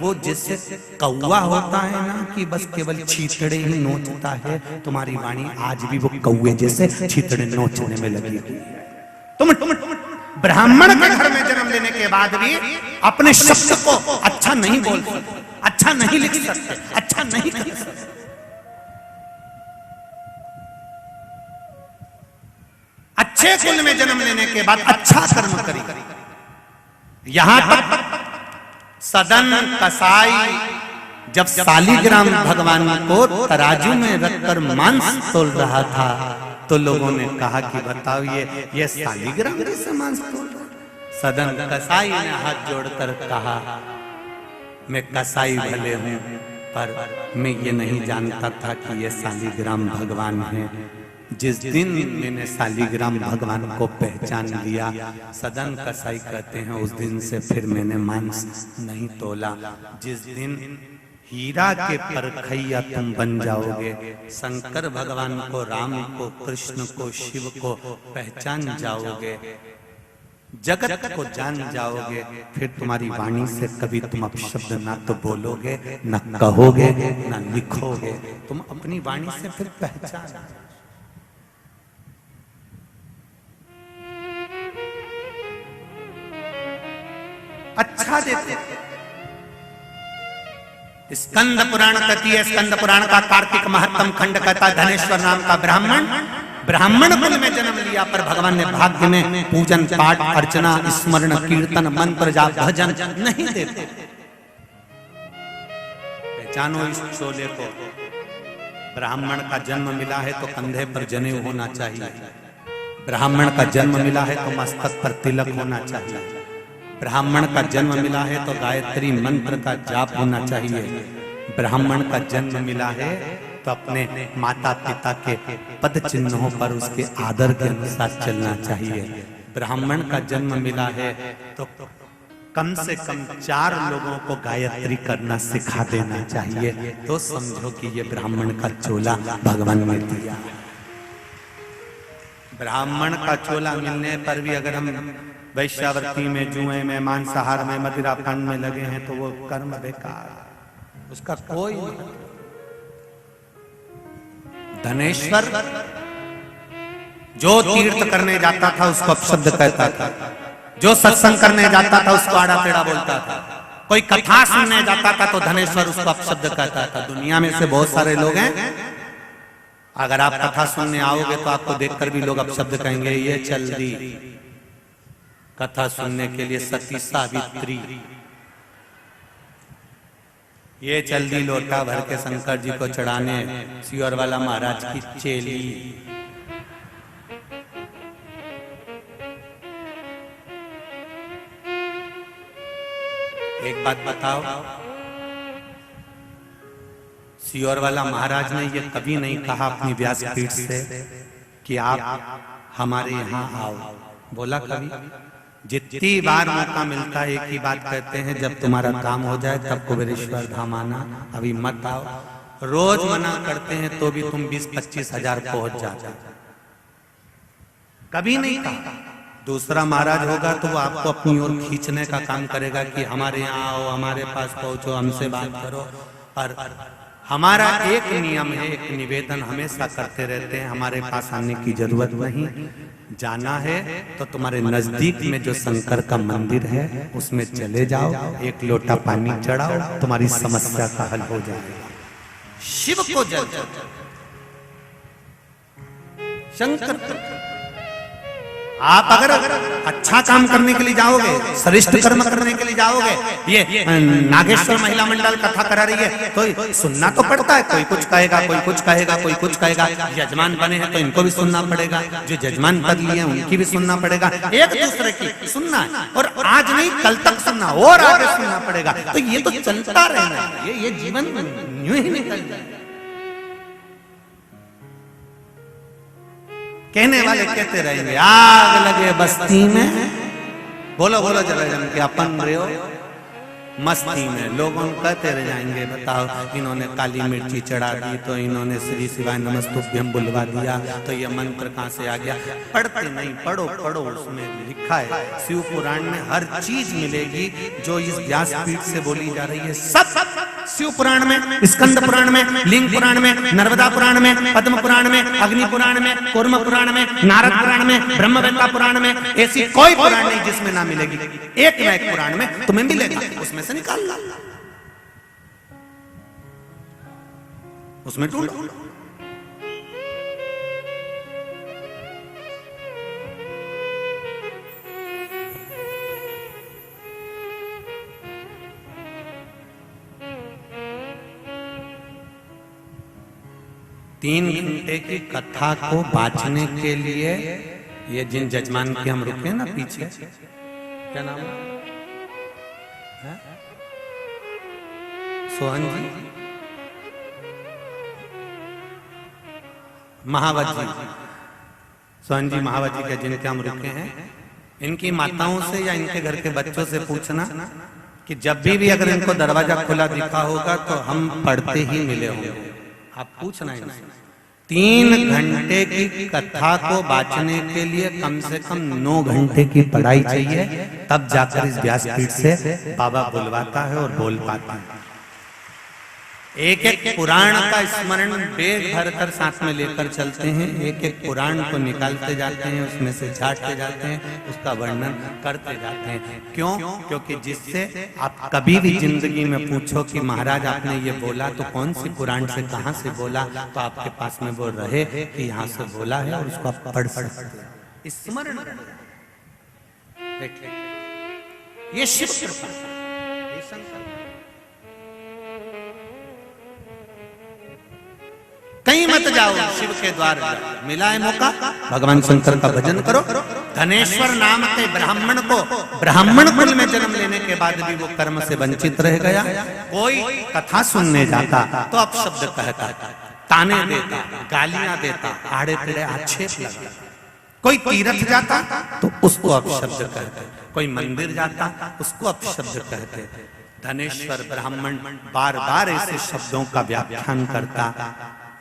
वो जैसे कौवा होता है ना, कि बस केवल छींतड़े ही नोचता है, तुम्हारी वाणी आज भी वो कौवे जैसे छींतड़े नोचने में लगी हुई है। तुम ब्राह्मण के घर में जन्म लेने के बाद भी अपने शब्द को अच्छा नहीं बोल सकते, अच्छा नहीं लिख सकते, अच्छा नहीं कर सकते। अच्छे कुल में जन्म लेने के बाद अच्छा कर्म करी। यहां तक सदन कसाई जब शालिग्राम भगवान को तराजू में रखकर मांस तोल रहा था, तो लोगों ने कहा कि बताओ ये शालिग्राम जैसे मांस तोल रहा। सदन कसाई ने हाथ जोड़कर कहा, मैं कसाई भले हूं, पर मैं ये नहीं जानता था कि ये शालिग्राम भगवान है। जिस दिन मैंने शालिग्राम भगवान को पहचान लिया, सदन कसाई कहते हैं, उस दिन से फिर मैंने मांस नहीं तोला। जिस दिन हीरा के परखैया तुम बन जाओगे, शंकर भगवान को, राम को, कृष्ण को, शिव को पहचान जाओगे, जगत को जान जाओगे, फिर तुम्हारी वाणी से कभी तुम अपशब्द ना तो बोलोगे, न कहोगे, न लिखोगे, तुम अपनी वाणी से फिर पहचान। अच्छा देते। स्कंद पुराण कहती है, स्कंद पुराण का कार्तिक महत्तम खंड कहता है, धनेश्वर नाम का ब्राह्मण ब्राह्मण कुल में जन्म लिया, पर भगवान ने भाग्य में पूजन पाठ अर्चना स्मरण कीर्तन मंत्र जाप भजन नहीं देते। पहचानो इस चोले को। ब्राह्मण का जन्म मिला है तो कंधे पर जनेऊ होना चाहिए, ब्राह्मण का जन्म मिला है तो मस्तक पर तिलक होना चाहिए, ब्राह्मण का जन्म मिला है तो गायत्री मंत्र का जाप होना चाहिए, ब्राह्मण का जन्म मिला है तो अपने माता पिता के पद चिन्हों पर उसके आदर के अनुसार चलना चाहिए। ब्राह्मण का जन्म मिला है तो कम से कम 4 लोगों को गायत्री करना सिखा देना चाहिए, तो समझो कि ये ब्राह्मण का चोला भगवान ने दिया। ब्राह्मण का चोला मिलने पर भी अगर हम वैश्यावृत्ति में, जुए में, मांसाहार में, मदिरा पान में लगे हैं तो वो कर्म बेकार, उसका कोई। धनेश्वर जो तीर्थ करने जाता था उसको अपशब्द कहता था, जो सत्संग करने जाता था उसको आड़ा टेढ़ा बोलता था, कोई कथा सुनने जाता था तो धनेश्वर उसको अपशब्द कहता था। दुनिया में से बहुत सारे लोग हैं, अगर आप कथा सुनने आओगे तो आपको देखकर भी लोग अपशब्द कहेंगे, ये चल दी कथा सुनने के लिए सती सावित्री, ये चल दी लोटा भर के शंकर जी को चढ़ाने सियोर वाला महाराज की चेली। एक बात बताओ, सियोर वाला महाराज ने ये कभी नहीं कहा अपनी व्यासपीठ से कि आप हमारे यहाँ आओ, बोला कभी? जितनी बार मौका मिलता है एक ही बात कहते हैं, जब तुम्हारा काम हो जाए तब कुबेरेश्वर धाम आना, अभी मत आओ। रोज मना करते हैं तो भी तुम 20-25 हजार पहुंच जाते, कभी नहीं कहा। दूसरा महाराज होगा तो वो आपको अपनी ओर खींचने का काम करेगा कि हमारे यहाँ आओ, हमारे पास पहुंचो, हमसे बात करो। और हमारा एक नियम है, एक निवेदन हमेशा करते रहते हैं, हमारे पास आने की जरूरत नहीं। जाना है तो तुम्हारे नजदीक में जो शंकर का मंदिर है उसमें चले जाओ, एक लोटा पानी चढ़ाओ, तुम्हारी समस्या का हल हो जाएगा। शिव को जल, शंकर आप अगर अच्छा काम करने के लिए जाओगे, श्रेष्ठ कर्म करने के लिए जाओगे, ये नागेश्वर महिला मंडल कथा करा रही है तो सुनना तो पड़ता है। कोई कुछ कहेगा, कोई कुछ कहेगा, कोई कुछ कहेगा। यजमान बने हैं तो इनको भी सुनना पड़ेगा, जो यजमान पद लिए उनकी भी सुनना पड़ेगा, एक दूसरे की सुनना है। और आज नहीं कल तक सुनना और आगे सुनना पड़ेगा। तो ये तो चलता रहना है, ये जीवन यूं ही निकल जाए। कहने वाले कहते रहेंगे आग लगे बस्ती में, बोलो बोलो जरा जन के अपन रहे हो मस्ती में। लोगों कहते रह जाएंगे, बताओ इन्होंने काली मिर्ची चढ़ा दी, तो इन्होंने श्री शिवाय नमस्तुभ्यम बुलवा दिया, तो ये मंत्र कहां से आ गया? पढ़ते नहीं, पढ़ो पढ़ो, उसमें लिखा है शिव पुराण में हर चीज मिलेगी जो इस व्यासपीठ से बोली जा रही है। सब शिव पुराण में, स्कंद पुराण में, लिंग पुराण में, नर्मदा पुराण में, पद्म पुराण में, अग्नि पुराण में, कूर्म पुराण में, नारद पुराण में, ब्रह्मवेत्ता पुराण में, ऐसी कोई पुराण नहीं जिसमें ना मिलेगी। एक ना एक पुराण में तुम्हें मिलेगा, उसमें से निकाल ला, उसमें ढूंढो। तीन घंटे की कथा को बांचने के लिए ये जिन जजमान के हम रुके ना पीछे, क्या नाम है? सोहन जी, महावत जी, सोहन जी महावत जी के जिनके हम रुके हैं, इनकी माताओं से या इनके घर के बच्चों से पूछना कि जब भी अगर इनको दरवाजा खुला दिखा होगा तो हम पढ़ते ही मिले होंगे। आप पूछना इनसे। 3 घंटे की कथा को बांचने के लिए कम से कम 9 घंटे की पढ़ाई चाहिए, तब जाकर इस व्यासपीठ से बाबा बुलवाता है और बोल पाता है। एक एक पुराण का स्मरण बेग भरकर साथ में लेकर चलते हैं, एक एक पुराण को निकालते जाते हैं, उसमें से झाड़ते जाते हैं, उसका वर्णन करते जाते हैं। क्यों? क्योंकि जिससे आप कभी भी जिंदगी में पूछो कि महाराज आपने ये बोला तो कौन सी पुराण से कहां से बोला, तो आपके पास में वो रहे कि यहाँ से बोला है और उसको आप पढ़ सकते हैं, स्मरण। ये शिव कृपा, ये संकल्प। कहीं मत जाओ, शिव के द्वार जाओ। मिला है मौका, भगवान शंकर का भजन करो। धनेश्वर नाम के ब्राह्मण को ब्राह्मण कुल में जन्म लेने के बाद भी वो कर्म से वंचित रह गया। कोई कथा सुनने जाता तो अपशब्द कहता, ताने देता, गालियां देता, आड़े टेढ़े आक्षेप लगाता। कोई तीर्थ जाता तो उसको अपशब्द कहते, कोई मंदिर जाता उसको अपशब्द कहते। धनेश्वर ब्राह्मण बार बार ऐसे शब्दों का व्याख्यान करता।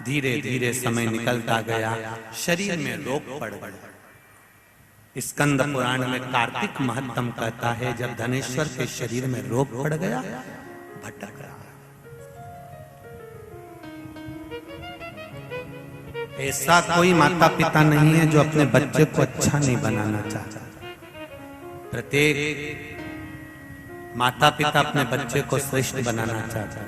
धीरे धीरे समय निकलता गया, शरीर में रोग पड़ गया। स्कंद पुराण में कार्तिक महत्तम कहता है जब धनेश्वर के शरीर में रोग पड़ गया, भटक रहा। ऐसा कोई माता पिता नहीं है जो अपने बच्चे को अच्छा नहीं बनाना चाहता। प्रत्येक माता पिता अपने बच्चे को श्रेष्ठ बनाना चाहता है।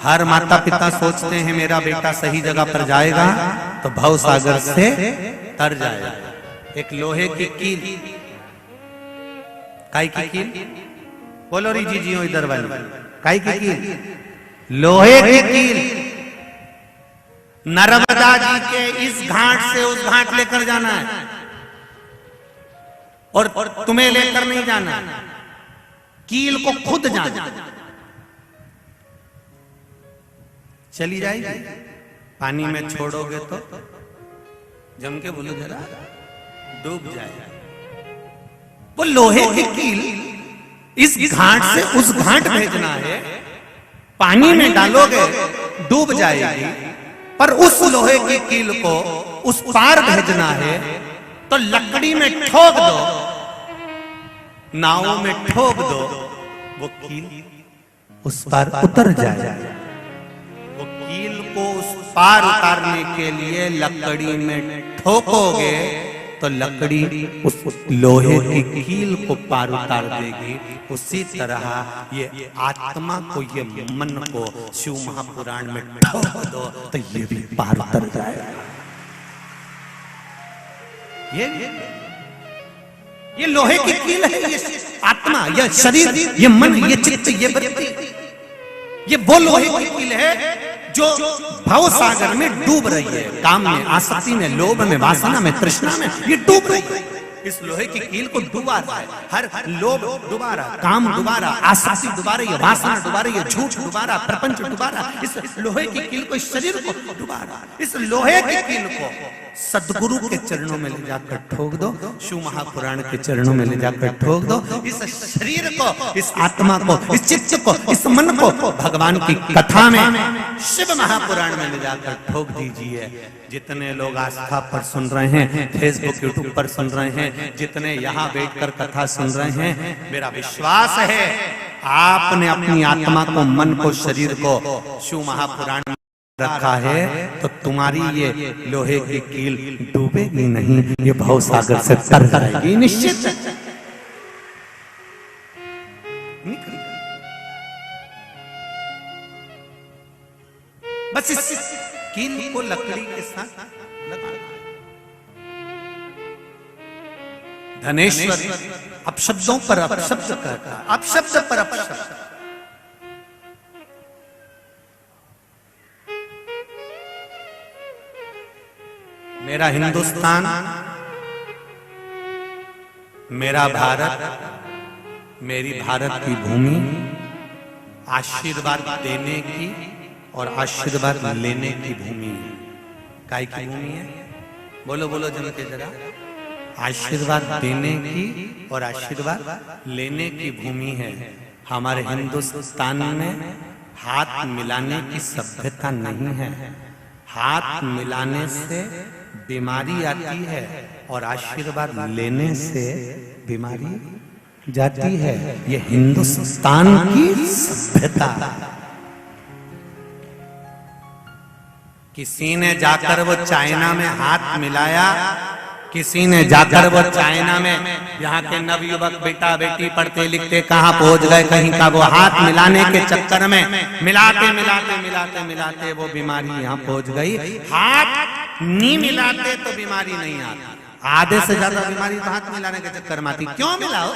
हर माता पिता सोचते हैं मेरा बेटा सही जगह पर जाएगा तो भव सागर से तर जाएगा। एक लोहे की कील, काई की कील, बोलो री जी इधर वाली, काई की कील? लोहे की कील। नर्मदा जी के इस घाट से उस घाट लेकर जाना है और तुम्हें लेकर नहीं जाना, कील को खुद जाना। चली जाएगी, पानी में छोड़ोगे तो जम के बोलो जरा डूब जाएगा। वो लोहे की कील इस घाट से उस घाट भेजना है, पानी में डालोगे डूब जाएगी, पर उस लोहे की कील को उस पार भेजना है तो लकड़ी में ठोक दो, नाव में ठोक दो, वो कील उस पार उतर जाएगा। वो कील को उस पार उतारने के लिए लकड़ी में ठोकोगे तो लकड़ी उस लोहे की कील को पार उतार देगी। उसी तरह ये आत्मा को, ये मन को शिव महापुराण में ठोक दो तो ये भी पार उतर जाएगा। ये लोहे की कील है, ये आत्मा, ये शरीर, ये मन, ये चित्त, ये वृत्ति, ये वो लोहे की कील है जो भव सागर में डूब रही है। काम में, आसक्ति में, लोभ में, वासना में, तृष्णा में ये डूब रही है। इस लोहे की कील को डुबा रहा है। हर लोभ डुबा रहा, काम डुबा रहा, आसक्ति डुबा रही है, वासना डुबा रही है, झूठ डुबा रहा, प्रपंच डुबा रहा। इस लोहे की कील को, इस शरीर को डुबा रहा। इस लोहे की कील को सदगुरु के चरणों में ले जाकर ठोक दो, शिव महापुराण के चरणों में ले जाकर ठोक दो। इस शरीर को, इस आत्मा को, इस चित्त को, इस मन को भगवान की कथा में, शिव महापुराण में ले जाकर ठोक दीजिए। जितने लोग आस्था पर सुन रहे हैं, फेसबुक यूट्यूब पर सुन रहे हैं, जितने यहाँ बैठकर कथा सुन रहे हैं, मेरा विश्वास है आपने अपनी आत्मा को, मन को, शरीर को शिव महापुराण में रखा है तो तुम्हारी ये लोहे की कील डूबेगी नहीं, ये भव सागर से तर जाएगी निश्चित। बस इस कील को लकड़ी के साथ लगा। धनेश्वर अपशब्दों पर अपशब्द करता, अपशब्द पर अपशब्द। मेरा हिंदुस्तान, मेरा भारत, मेरी भारत की भूमि आशीर्वाद देने की और आशीर्वाद लेने की भूमि है। काय की भूमि है? बोलो बोलो जम के जरा। आशीर्वाद देने की और आशीर्वाद लेने की भूमि है। हमारे हिंदुस्तान में हाथ मिलाने की सभ्यता नहीं है। हाथ मिलाने से बीमारी आती है और आशीर्वाद लेने से बीमारी जाती है। ये हिंदुस्तान की सभ्यता। किसी ने जाकर वो चाइना में हाथ मिलाया, किसी ने जाकर वो चाइना में, यहाँ के नवयुवक बेटा बेटी पढ़ते लिखते कहाँ पहुंच गए, कहीं का वो हाथ मिलाने के चक्कर में मिलाते मिलाते मिलाते मिलाते वो बीमारी यहाँ पहुंच गई। हाथ नहीं मिलाते तो बीमारी नहीं आती। आधे से ज्यादा बीमारी तो हाथ मिलाने के चक्कर में आती। क्यों मिलाओ?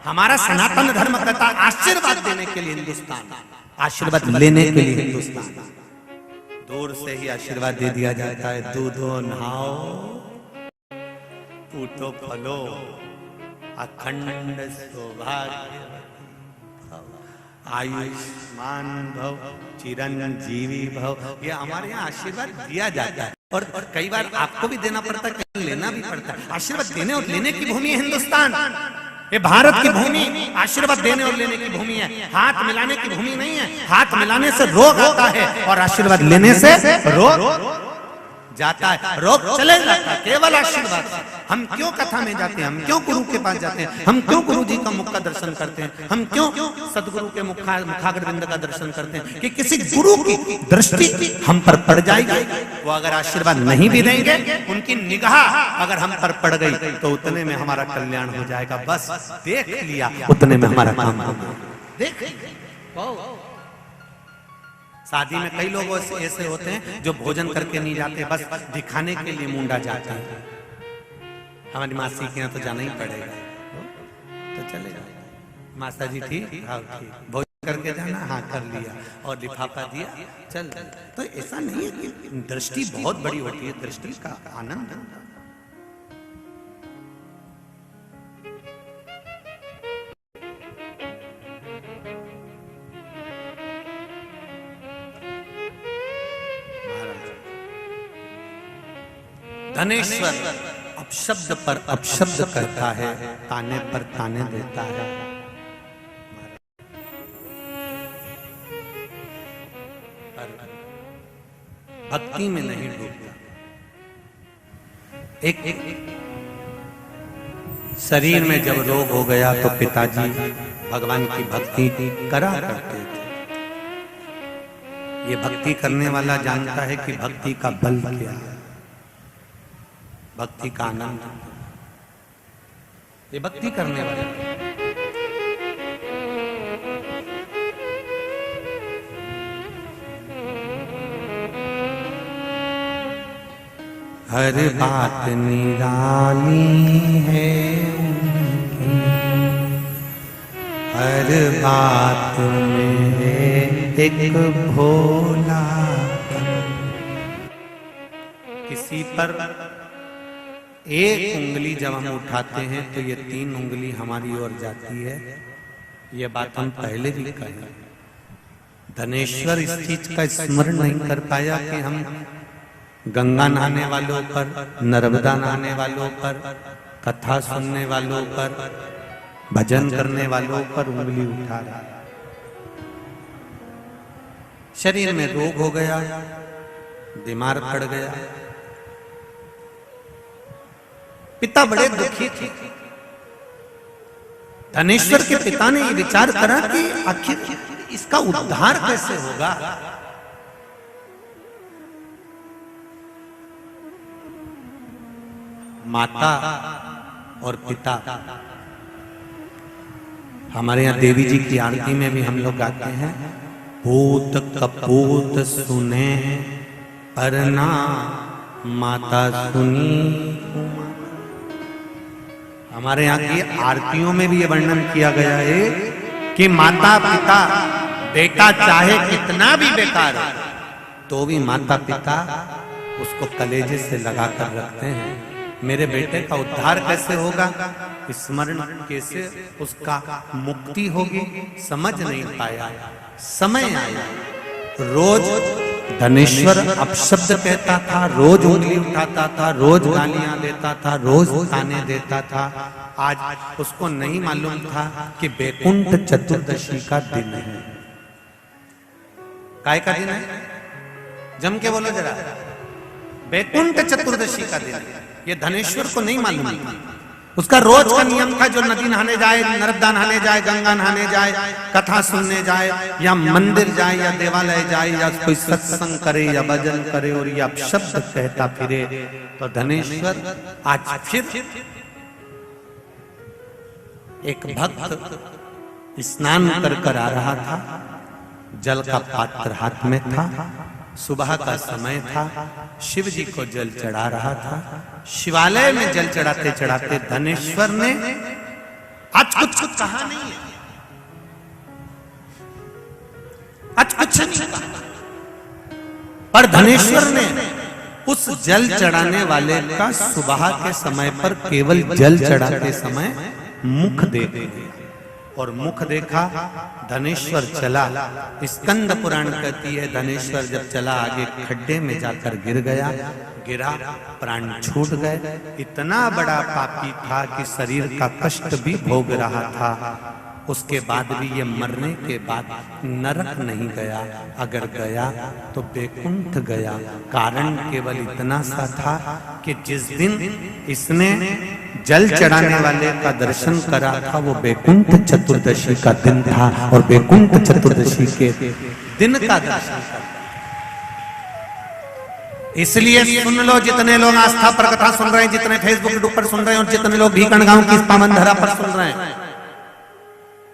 हमारा सनातन धर्म कहता आशीर्वाद देने के लिए हिंदुस्तान, आशीर्वाद लेने के लिए हिंदुस्तान। दूर से ही आशीर्वाद दे दिया जाता है। दूधो नहाओ, पूतो फलो, अखंड सौभाग्य, आयुष्मान भव, चिरंजीवी भव। ये हमारे यहाँ आशीर्वाद दिया जाता है और कई बार आपको भी देना पड़ता है, कहीं लेना भी पड़ता है। आशीर्वाद देने और लेने की भूमि है हिंदुस्तान। ये भारत की भूमि आशीर्वाद देने और लेने की भूमि है, हाथ मिलाने की भूमि नहीं है। हाथ मिलाने से रोग आता है और आशीर्वाद लेने से रोग जाता है, रोग चले जाता है केवल आशीर्वाद से। हम क्यों कथा में जाते हैं? हम क्यों गुरु के पास जाते हैं? हम क्यों गुरु जी का मुख का दर्शन करते हैं? हम क्यों सदगुरु के मुखाग्रविंद का दर्शन करते हैं? कि किसी गुरु की दृष्टि हम पर पड़ जाएगी। वो अगर आशीर्वाद नहीं भी देंगे, उनकी निगाह अगर हम पर पड़ गई तो उतने में हमारा कल्याण हो जाएगा। बस देख लिया, उतने में हमारा काम हो गया। देख शादी में कई लोग ऐसे होते हैं जो भोजन करके नहीं जाते, बस दिखाने के लिए मुंडा जाता है। हमारी मासी के यहाँ तो जाना ही पड़ेगा, तो चलेगा। मासा जी ठीक, हाँ ठीक, भोजन करके जाना, हाँ कर लिया और लिफाफा दिया, चल। तो ऐसा नहीं है कि दृष्टि बहुत बड़ी होती है, दृष्टि का आनंद। धनेश्वर अपशब्द पर अपशब्द करता है, ताने पर ताने देता है। भक्ति में नहीं डूबता। एक शरीर में जब रोग हो गया तो पिताजी भगवान की भक्ति करा करते थे। ये भक्ति करने वाला जानता है कि भक्ति का बल क्या है, भक्ति का आनंद। ये भक्ति करने वाले हर बात निराली है उनकी, हर बात में एक भोला। किसी पर एक उंगली जब हम उठाते हैं तो ये 3 उंगली हमारी ओर जाती है। ये बात हम पहले भी कहे। धनेश्वर इस चीज का स्मरण नहीं कर पाया कि हम गंगा नहाने वालों पर, नर्मदा नहाने वालों पर, कथा सुनने वालों पर, भजन करने वालों पर उंगली उठा रहा। शरीर में रोग हो गया, बीमार पड़ गया। पिता बड़े दुखी थे। धनेश्वर के पिता ने ये विचार करा कि आखिर इसका उद्धार कैसे होगा। माता और पिता, हमारे यहाँ देवी जी की आरती में भी हम लोग गाते हैं, पूत कपूत सुने परना माता सुनी। हमारे यहाँ की आरतियों में भी ये वर्णन किया गया है कि माता पिता, बेटा चाहे कितना भी बेकार हो तो भी माता पिता उसको कलेजे से लगाकर रखते हैं। मेरे बेटे का उद्धार कैसे होगा, स्मरण कैसे उसका मुक्ति होगी, समझ नहीं पाया। समय आया, रोज धनेश्वर अपशब्द कहता था, रोज उंगली उठाता था, रोज गालियां देता था, रोज ताने देता था। आज उसको नहीं मालूम था कि बैकुंठ चतुर्दशी का दिन है। काय का दिन है? जम के बोलो जरा। बैकुंठ चतुर्दशी का दिन है। ये धनेश्वर को नहीं मालूम था। उसका रोज का नियम था, जो नदी नहाने जाए, नर्मदा नहाने जाए, गंगा नहाने जाए, कथा सुनने जाए, या मंदिर जाए, या देवालय जाए, या कोई सत्संग करे, या भजन करे, और या शब्द कहता फिरे। तो धनेश्वर आज फिर एक भक्त स्नान कर आ रहा था, जल का पात्र हाथ में था, सुबह का समय था, शिव जी को जल चढ़ा रहा था। शिवालय में जल चढ़ाते चढ़ाते धनेश्वर ने आज कुछ कहा नहीं है, आज कुछ नहीं कहा, पर धनेश्वर ने उस जल चढ़ाने वाले का सुबह के समय पर केवल जल चढ़ाते समय मुख देख लिया। और मुख देखा, धनेश्वर चला। स्कंद पुराण कहती है धनेश्वर जब चला आगे खड्डे में जाकर गिर गया, गिरा, प्राण छूट गए। इतना बड़ा पापी था कि शरीर का कष्ट भी भोग रहा था। उसके बाद भी ये मरने के बाद नरक नहीं गया, अगर गया तो बैकुंठ गया। कारण केवल इतना सा था कि जिस दिन इसने जल चढ़ाने वाले का दर्शन करा था वो बैकुंठ चतुर्दशी का दिन था, और बैकुंठ चतुर्दशी के दिन का दर्शन करा। इसलिए सुन लो, जितने लोग आस्था पर कथा सुन रहे हैं, जितने फेसबुक पर सुन रहे हैं, और जितने लोग भीकण गांव की पावन धरा पर सुन रहे हैं,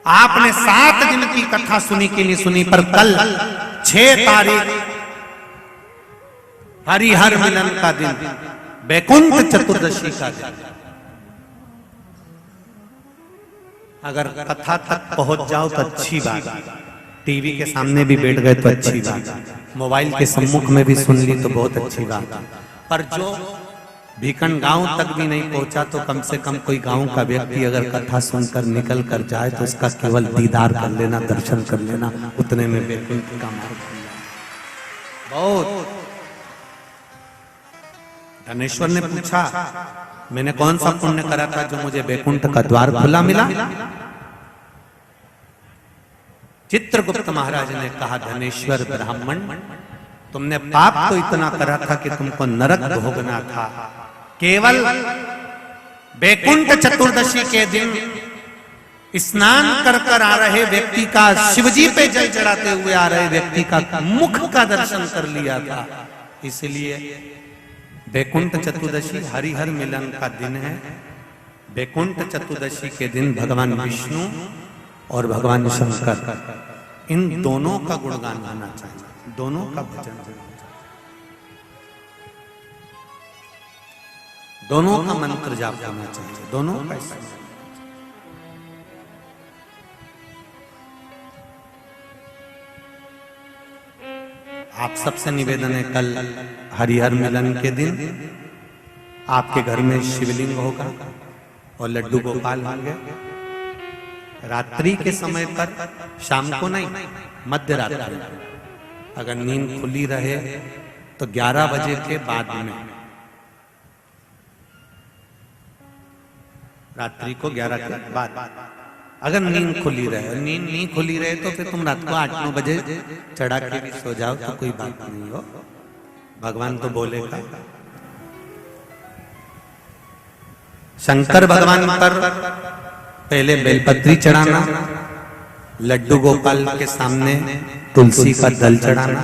आपने 7 दिन की कथा सुनी कि नहीं सुनी, पर कल 6 तारीख हरिहर मिलन का दिन, बैकुंठ चतुर्दशी का दिन। अगर कथा तक पहुंच जाओ तो अच्छी बात, टीवी के सामने भी बैठ गए तो अच्छी बात, मोबाइल के सम्मुख में भी सुन ली तो बहुत अच्छी बात। पर जो भीकन गांव तक भी नहीं पहुंचा तो कम से कम कोई गांव का व्यक्ति अगर कथा सुनकर निकल कर जाए तो उसका केवल दीदार कर लेना, दर्शन कर लेना, उतने में बैकुंठ का मार्ग बहुत। धनेश्वर ने पूछा, मैंने कौन सा पुण्य करा था जो मुझे बैकुंठ का द्वार खुला मिला? चित्रगुप्त महाराज ने कहा, धनेश्वर ब्राह्मण, तुमने पाप तो इतना करा था कि तुमको नरक भोगना था। केवल बैकुंठ चतुर्दशी के दिन स्नान कर आ रहे व्यक्ति का, शिवजी पे जल चढ़ाते हुए आ रहे व्यक्ति का मुख का दर्शन कर लिया था। इसलिए बैकुंठ चतुर्दशी हरिहर मिलन का दिन है। बैकुंठ चतुर्दशी के दिन भगवान विष्णु और भगवान शंकर, इन दोनों का गुणगान गाना चाहिए, दोनों का भजन करना चाहिए। दोनों का मंत्र जाप करना चाहिए, दोनों का इस्तेमाल। आप सबसे निवेदन है, कल हरिहर मिलन के दिन आपके घर में शिवलिंग होगा और लड्डू गोपाल होंगे। रात्रि के समय पर, शाम को नहीं, मध्य रात्रि, अगर नींद खुली रहे तो 11 बजे के बाद में, रात्रि को 11 के बाद अगर नींद खुली रहे, नींद नहीं खुली रहे तो फिर तुम रात को 8-9 बजे चढ़ा के भी सो जाओ तो कोई बात नहीं हो, भगवान तो बोलेगा। शंकर भगवान पर पहले बेलपत्री चढ़ाना, लड्डू गोपाल के सामने तुलसी का दल चढ़ाना,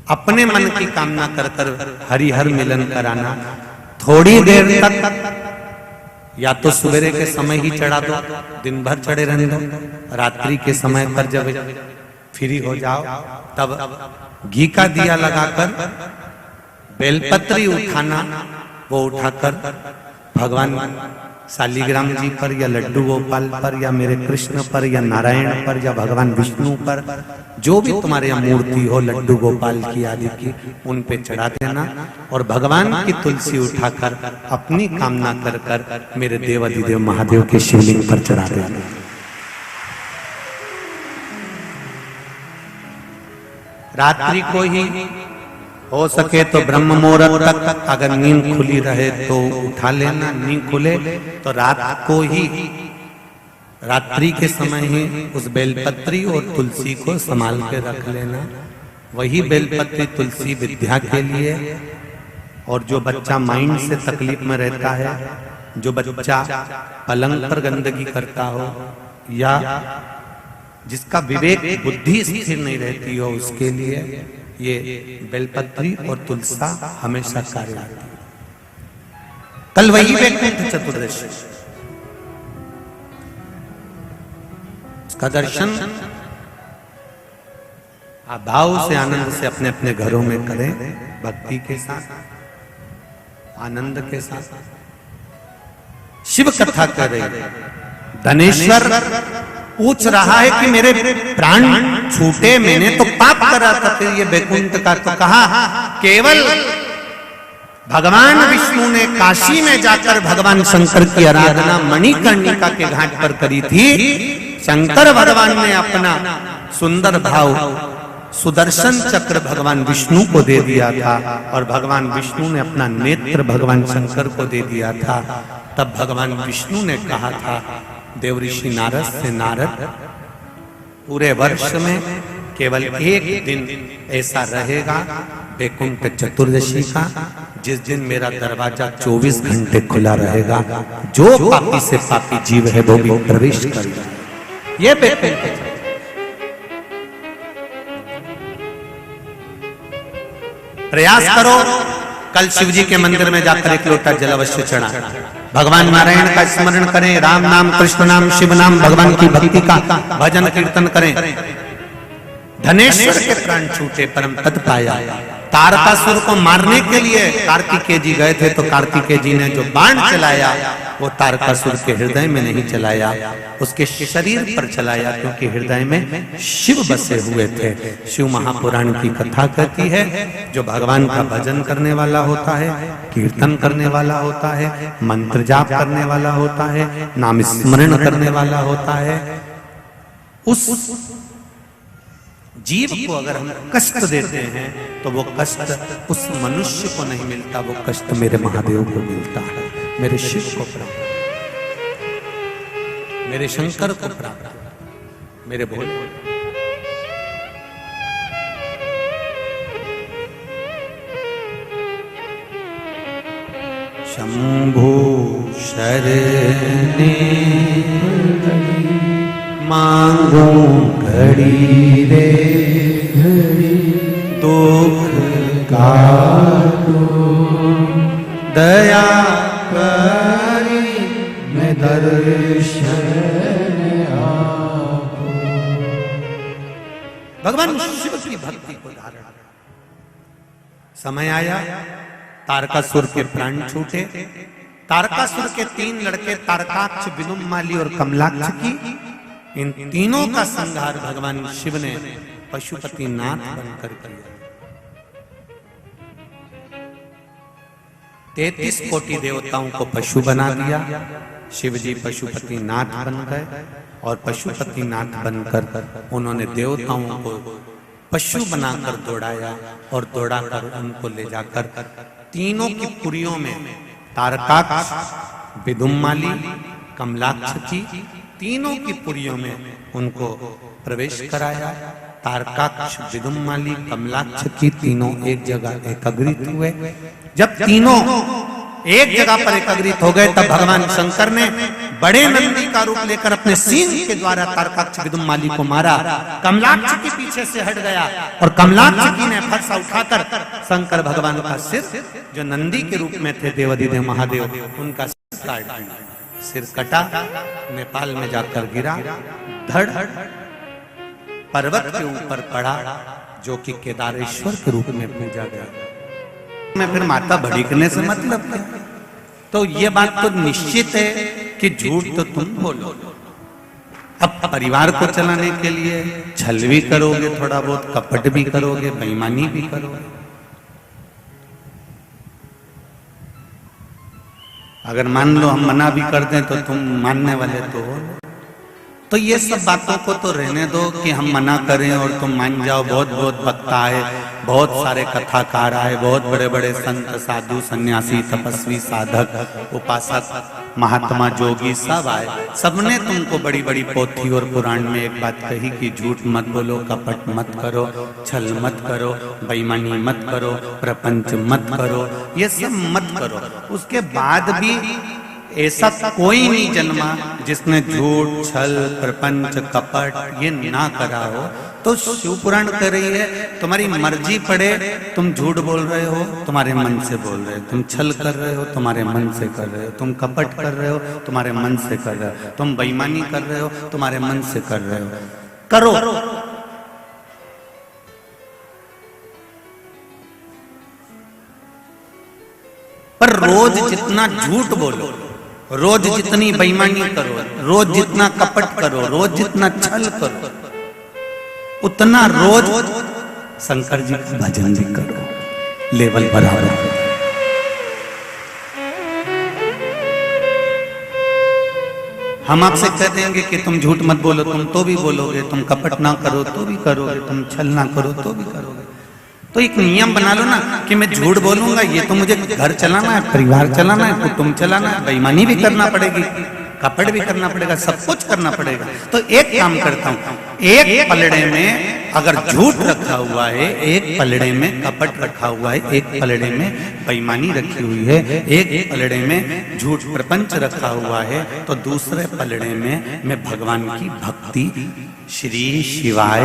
अपने मन की कामना कर कर हरिहर मिलन कराना। थोड़ी देर तक या तो सवेरे के समय ही चढ़ा दो, दिन भर चढ़े रहने दो, रात्रि के समय पर जब फ्री हो जाओ तब घी का दिया लगाकर बेलपत्री उठाना, वो उठाकर भगवान शालिग्राम जी पर या लड्डू गोपाल पर या मेरे कृष्ण पर या नारायण पर या भगवान विष्णु पर, जो भी तुम्हारे यहाँ मूर्ति हो लड्डू गोपाल की आदि की, उन पे चढ़ा देना और भगवान की तुलसी उठाकर अपनी कामना कर कर मेरे देवाधिदेव महादेव के शिवलिंग पर चढ़ा देना। रात्रि को ही हो सके तो ब्रह्म मुहूर्त तक, अगर नींद खुली रहे तो उठा लेना, नींद खुले तो रात को ही, रात्रि के समय ही उस बेलपत्री और तुलसी को संभाल के रख लेना। वही बेलपत्री तुलसी विद्या के लिए, और जो बच्चा माइंड से तकलीफ में रहता है, जो बच्चा पलंग पर गंदगी करता हो या जिसका विवेक बुद्धि स्थिर नहीं रहती हो, उसके लिए ये बेलपत्री और तुलसा हमेशा कार्य आती है। कल वही वैकुंठ चतुर्दशी, उसका दर्शन आप भाव से आनंद से अपने अपने घरों में करें, भक्ति के साथ, आनंद के साथ। शिव कथा करें। धनेश्वर पूछ रहा है कि मेरे प्राण छूटे, मैंने तो पाप करा था, फिर ये वैकुंठ का तो कहा। केवल भगवान विष्णु ने काशी में जाकर भगवान शंकर की आराधना मणिकर्णिका के घाट पर करी थी। शंकर भगवान ने अपना सुंदर भाव सुदर्शन चक्र भगवान विष्णु को दे दिया था और भगवान विष्णु ने अपना नेत्र भगवान शंकर को दे दिया था। तब भगवान विष्णु ने कहा था देवऋषि नारद से, नारद पूरे वर्ष में केवल एक दिन ऐसा रहेगा वैकुंठ चतुर्दशी का, जिस दिन मेरा दरवाजा 24 घंटे खुला रहेगा, जो पापी से पापी जीव है वो भी प्रवेश करेगा। ये वैकुंठ प्रयास करो, कल शिव जी के मंदिर में जाकर एक लोटा जल अवश्य चढ़ा, भगवान नारायण का स्मरण करें, राम नाम, कृष्ण नाम, शिव नाम, भगवान की भक्ति का भजन कीर्तन करें। धनेश्वर के प्राण छूटे परम पद पाया। तारकासुर को मारने के लिए कार्तिकेय जी गए थे, तो कार्तिकेय जी ने जो बाण चलाया वो तारकासुर के हृदय में नहीं चलाया, उसके शरीर पर चलाया, क्योंकि हृदय में शिव बसे हुए थे। शिव महापुराण की कथा कहती है, जो भगवान का भजन करने वाला होता है, कीर्तन करने वाला होता है, मंत्र जाप करने वाला होता है, नाम स्मरण करने वाला होता है, उस जीव को अगर हम कष्ट देते हैं तो वो कष्ट उस मनुष्य को नहीं मिलता, वो कष्ट मेरे महादेव को मिलता है, मेरे शिव को प्राप्त, मेरे शंकर को प्राप्त, मेरे भोले। शंभो शरणे मांगो घड़ी रे घड़ी, दुख काटो दया करी मैं दर्शन आपको। भगवान शिव की भक्ति को धारण। समय आया तारकासुर के प्राण छूटे। तारकासुर के 3 लड़के तारकाक्ष, विदुम्माली और कमलाक्ष की, इन तीनों का संहार भगवान शिव ने पशुपति नाथ बनकर किया। 33 कोटि देवताओं को पशु बना दिया। शिव जी पशुपति नाथ बन गए और पशुपति नाथ बनकर उन्होंने देवताओं को पशु बनाकर दौड़ाया और दौड़ाकर उनको ले जाकर तीनों की पुरियों में, तारकाक्ष, विदुम्माली, कमलाक्ष की तीनों की पुरियों में उनको प्रवेश कराया। तारकाक्ष, विदुम्माली, कमलाक्ष की तीनों एक जगह एकत्रित हुए। जब तीनों एक जगह पर एकत्रित हो गए तब भगवान शंकर ने बड़े नंदी का रूप लेकर अपने सींग के द्वारा तारकाक्ष, विदुम्माली को मारा। कमलाक्ष के पीछे से हट गया और कमलाक्ष की ने फरसा उठाकर शंकर भगवान का सिर, जो नंदी के रूप में थे देवाधिदेव महादेव, उनका सिर काट दिया। सिर कटा, नेपाल में जाकर गिरा, धड़ पर्वत के ऊपर पड़ा, जो कि केदारेश्वर के रूप में पूजा गया। मैं फिर माता भड़कने से मतलब क्या? तो ये बात तो निश्चित है कि झूठ तो तुम बोलो। अब परिवार को चलाने के लिए छल भी करोगे, थोड़ा बहुत कपट भी करोगे, बेईमानी भी करोगे। अगर मान लो हम मना भी कर दें तो तुम मानने वाले तो हो। तो ये सब बातों को तो रहने दो कि हम मना करें और तुम मान जाओ। बहुत बहुत वक्ता आए, बहुत सारे कथाकार आए, बहुत बड़े बड़े संत, साधु, सन्यासी, तपस्वी, साधक, उपासक, महात्मा, जोगी सब आए। सबने तुमको बड़ी बड़ी पोथी और पुराण में एक बात कही कि झूठ मत बोलो, कपट मत करो, छल मत करो, बेईमानी मत करो, प्रपंच मत करो, ये सब मत करो। उसके बाद भी ऐसा कोई नहीं जन्मा जिसने झूठ, छल, प्रपंच, कपट ये ना करा हो। तो शिव पुराण कह रही है तुम्हारी मर्जी पड़े, तुम झूठ बोल रहे हो तुम्हारे मन से बोल रहे हो, तुम छल कर रहे हो तुम्हारे मन से कर रहे हो, तुम कपट कर रहे हो तुम्हारे मन से कर रहे हो, तुम बेईमानी कर रहे हो तुम्हारे मन से कर रहे हो, करो। पर रोज जितना झूठ बोलो, रोज जितनी बेईमानी करो, रोज जितना कपट करो, रोज जितना छल करो, उतना रोज शंकर जी का भजन भी करो, लेवल बराबर। हम आपसे कह देंगे कि तुम झूठ मत बोलो, तुम तो भी बोलोगे, तुम कपट ना करो तो भी करोगे, तुम छल ना करो तो भी करोगे। तो एक नियम बना लो ना कि मैं झूठ बोलूंगा, ये तो मुझे घर चलाना है, परिवार चलाना है, कुटुंब चलाना है, बेईमानी भी करना पड़ेगी, कपट भी करना पड़ेगा, सब कुछ करना पड़ेगा। तो एक काम करता हूं, एक पलड़े में अगर झूठ रखा हुआ है, एक पलड़े में कपट रखा हुआ है, एक पलड़े में बेईमानी रखी हुई है, एक पलड़े में झूठ प्रपंच रखा हुआ है, तो दूसरे पलड़े में मैं भगवान की भक्ति, श्री शिवाय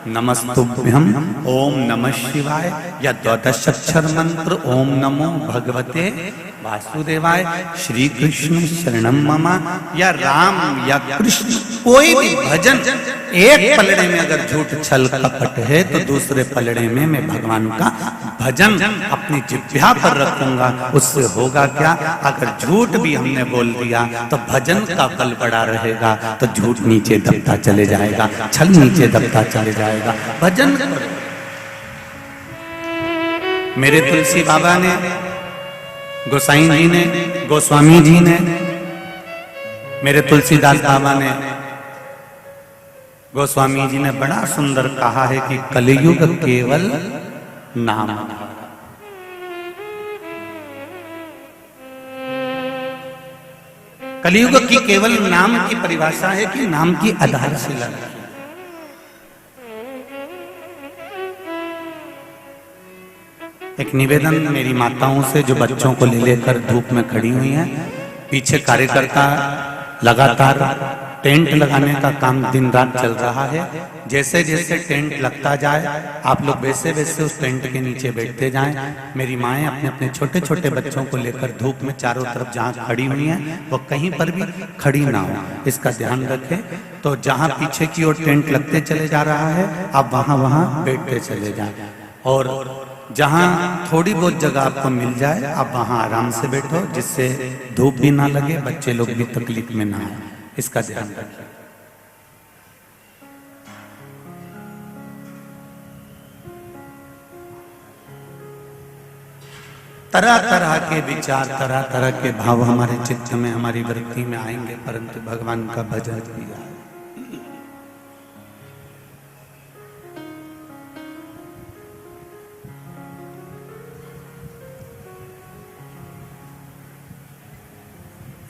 नमस्तुभ्यम, ओम नमः शिवाय, या 12 अक्षर मंत्र ओम नमो भगवते वासुदेवाय, श्री कृष्ण शरणम मम, या राम या कृष्ण, कोई भी भजन। एक पलड़े में अगर झूठ छल कपट है तो दूसरे पलड़े में मैं भगवान का भजन अपनी जिह्वा पर रखूंगा। उससे होगा क्या? अगर झूठ भी हमने बोल दिया तो भजन का बल बड़ा रहेगा, तो झूठ नीचे दबता चले जाएगा, छल नीचे दबता चले जाएगा। भजन करो। मेरे तुलसी बाबा ने, गोसाई जी ने, गोस्वामी जी ने, मेरे तुलसीदास बाबा ने, गोस्वामी जी ने बड़ा सुंदर कहा है कि कलयुग केवल नाम। कलयुग की केवल नाम की परिभाषा है कि नाम की आधारशिला। एक निवेदन मेरी माताओं से जो बच्चों को ले लेकर धूप में खड़ी हुई हैं, पीछे कार्यकर्ता लगातार टेंट लगाने का काम दिन रात चल रहा है। जैसे जैसे टेंट लगता जाए आप लोग वैसे वैसे उस टेंट के नीचे बैठते जाएं। मेरी माएँ अपने अपने छोटे छोटे बच्चों को लेकर धूप में चारों तरफ जहाँ खड़ी हुई हैं वो कहीं पर भी खड़ी ना हो, इसका ध्यान रखें। तो जहाँ पीछे की ओर टेंट लगते चले जा रहा है आप वहाँ वहाँ बैठते चले जाएं। और जहां थोड़ी बहुत जगह आपको मिल जाए आप वहां आराम से बैठो, जिससे धूप भी ना लगे, बच्चे लोग भी तकलीफ में ना आए, इसका ध्यान रखिए। तरह तरह के विचार, तरह तरह के भाव हमारे चित्त में, हमारी वृत्ति में आएंगे, परंतु भगवान का भजन किया।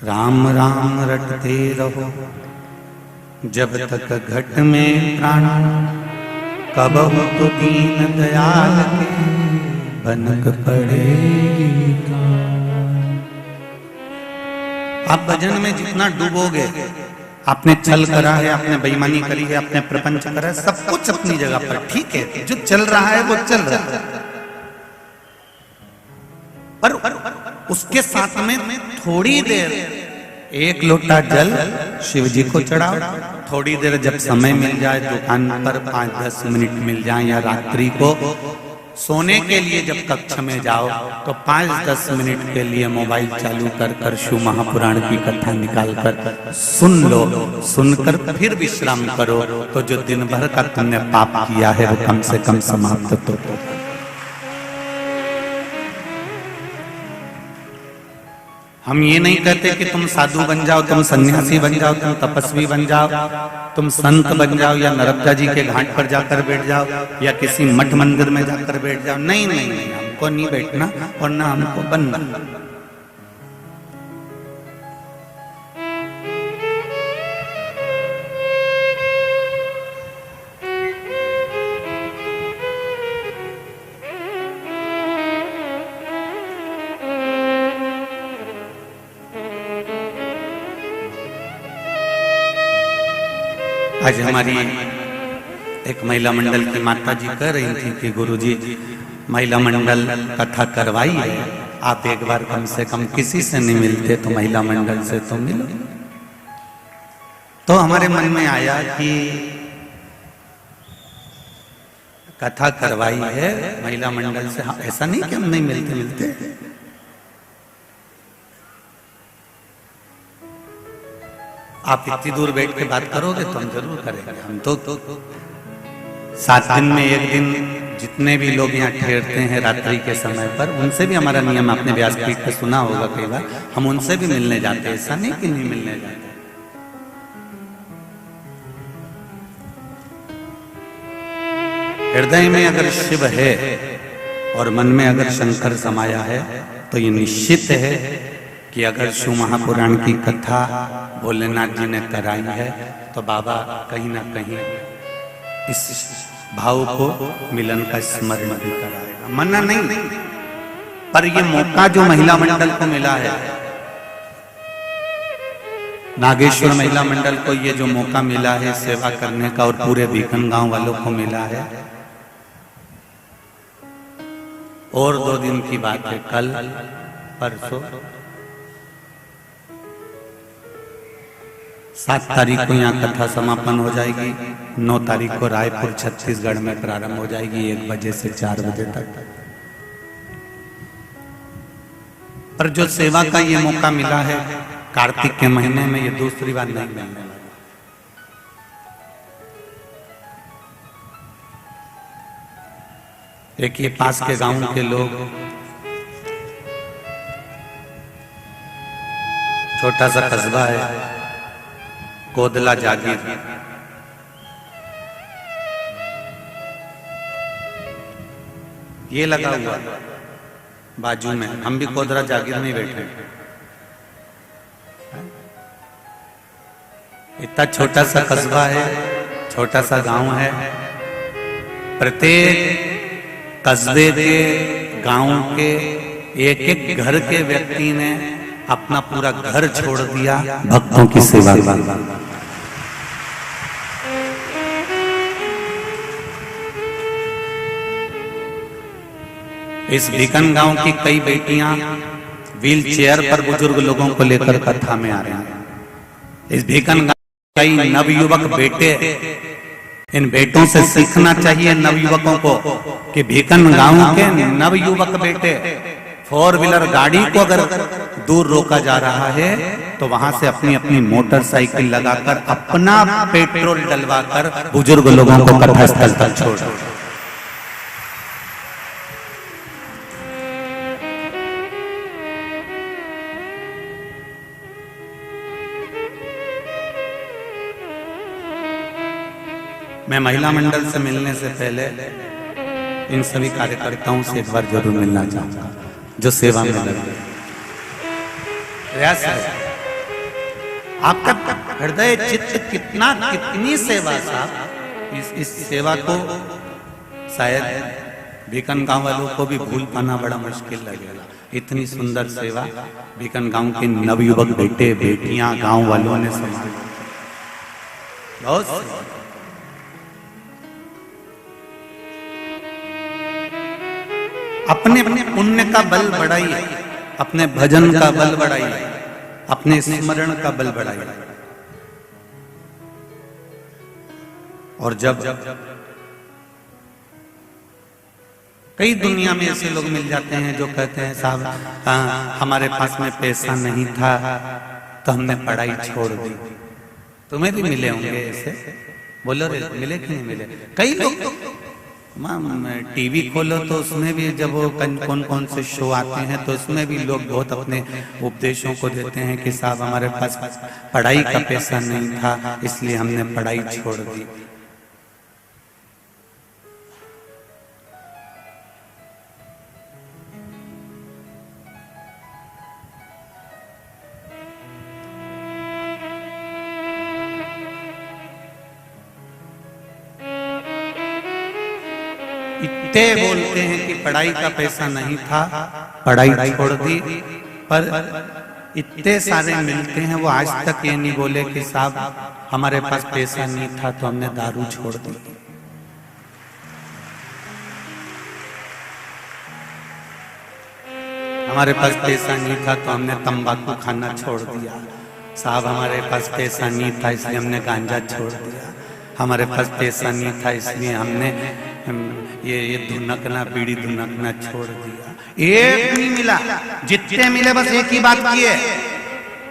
राम राम रटते रहो जब तक घट में प्राण, कबहु तो दीन दयाल के बनक पड़ेगा। आप भजन में जितना डूबोगे, आपने छल करा है, आपने बेईमानी करी है, आपने प्रपंच करा है, सब कुछ अपनी जगह पर ठीक है, जो चल रहा है वो चल रहा है, पर उसके साथ में थोड़ी देर एक लोटा जल शिव जी को चढ़ाओ, थोड़ी देर जब समय मिल जाए दुकान पर 5-10 मिनट मिल जाए, या रात्रि को सोने के लिए जब कक्ष में जाओ तो 5-10 मिनट के लिए मोबाइल चालू कर कर शिव महापुराण की कथा निकाल कर सुन लो, सुनकर फिर विश्राम करो, तो जो दिन भर का तुमने पाप किया है वो कम से कम समाप्त तो। हम ये नहीं कहते कि तुम साधु बन जाओ, तुम सन्यासी बन जाओ, तुम तपस्वी बन जाओ, तुम संत बन जाओ, या नर्मदा जी के घाट पर जाकर बैठ जाओ, या किसी मठ मंदिर में जाकर बैठ जाओ। नहीं नहीं नहीं, हमको नहीं बैठना और ना हमको बनना। आज हमारी एक महिला मंडल की माता जी कह रही थी कि गुरुजी महिला मंडल कथा करवाई है, आप एक बार कम से कम किसी से नहीं मिलते तो महिला मंडल से तो मिलो। तो हमारे मन में आया कि कथा करवाई है महिला मंडल से, ऐसा नहीं कि हम नहीं मिलते मिलते, आप इतनी दूर बैठ के बात करोगे तो हम जरूर करेंगे। हम तो 7 दिन में एक दिन जितने भी लोग यहाँ ठहरते हैं रात्रि के समय पर, उनसे भी हमारा नियम, आपने व्यासपीठ पे सुना होगा कई बार, हम उनसे भी मिलने जाते हैं, ऐसा नहीं कि नहीं मिलने जाते। हृदय में अगर शिव है और मन में अगर शंकर समाया है तो ये निश्चित है कि अगर शिव महापुराण की कथा भोलेनाथ जी ने कराई है तो बाबा कहीं ना कहीं इस भाव को मिलन का स्मरण भी कराएगा। मना नहीं, पर ये मौका जो महिला मंडल को मिला है, नागेश्वर महिला मंडल को ये जो मौका मिला है सेवा करने का, और पूरे बीकन गांव वालों को मिला है, और 2 दिन की बात है, कल परसों 7 तारीख को यहाँ कथा समापन हो जाएगी, 9 तारीख को रायपुर छत्तीसगढ़ में प्रारंभ हो जाएगी 1 बजे से 4 बजे तक। पर जो सेवा का ये मौका मिला है कार्तिक के महीने में, ये दूसरी बार नहीं मिलने वाला। एक ये पास के गांव के लोग, छोटा सा कस्बा है कोदला जागीर, ये लगा हुआ बाजू में, हम भी कोदला जागीर में बैठे। इतना छोटा सा कस्बा है, छोटा सा गांव है, प्रत्येक कस्बे के गांव के एक एक घर के व्यक्ति ने अपना पूरा घर छोड़ दिया भक्तों की सेवा में। इस बीकन गांव की कई बेटियां व्हील चेयर पर बुजुर्ग लोगों को लेकर कथा में आ रही हैं। इस बीकन गांव कई नवयुवक बेटे इन बेटों से सीखना चाहिए नवयुवकों को कि भीकन गांव के नवयुवक बेटे 4 व्हीलर गाड़ी को अगर दूर रोका जा रहा है तो वहां से अपनी अपनी मोटरसाइकिल लगाकर अपना पेट्रोल डलवाकर बुजुर्ग लोगों को कथा स्थल तक छोड़। मैं महिला मंडल से मिलने से पहले इन सभी कार्यकर्ताओं से एक बार जरूर मिलना चाहूंगा जो सेवा में लगे। प्रयास है आपका हृदय चित्त कितनी सेवा साहब, इस सेवा को शायद भीकन गांव वालों को भी भूल पाना बड़ा मुश्किल लगेगा। इतनी सुंदर सेवा भीकन गांव के नवयुवक बेटे बेटियां गांव वालों ने संभाली। बहुत अपने अपने पुण्य का बल बढ़ाइए, अपने भजन का बल बढ़ाइए, अपने स्मरण का बल बढ़ाइए। और जब कई दुनिया में ऐसे लोग मिल जाते हैं जो कहते हैं साहब हमारे पास में पैसा नहीं था तो हमने पढ़ाई छोड़ दी। तुम्हें भी मिले होंगे ऐसे, बोलो रे मिले कि नहीं मिले? कई लोग टीवी खोलो तो उसमें भी जब वो कौन कौन से शो आते हैं तो उसमें भी लोग बहुत अपने उपदेशों को देते हैं कि साहब हमारे पास पढ़ाई का पैसा नहीं था इसलिए हमने पढ़ाई छोड़ दी। इतने बोलते हैं कि पढ़ाई का पैसा नहीं था, पढ़ाई छोड़ दी, पर इतने सारे मिलते हैं वो आज तक ये नहीं बोले कि साहब हमारे पास पैसा नहीं था तो हमने दारू छोड़ दी। हमारे पास पैसा नहीं था तो हमने तंबाकू खाना छोड़ दिया। साहब हमारे पास पैसा नहीं था इसलिए हमने गांजा छोड़ दिया। हमारे पास पैसा नहीं था इसलिए हमने ये धुनकना बीड़ी धुनकना छोड़ दिया। एक नहीं मिला, जितने मिले बस एक ही बात की है,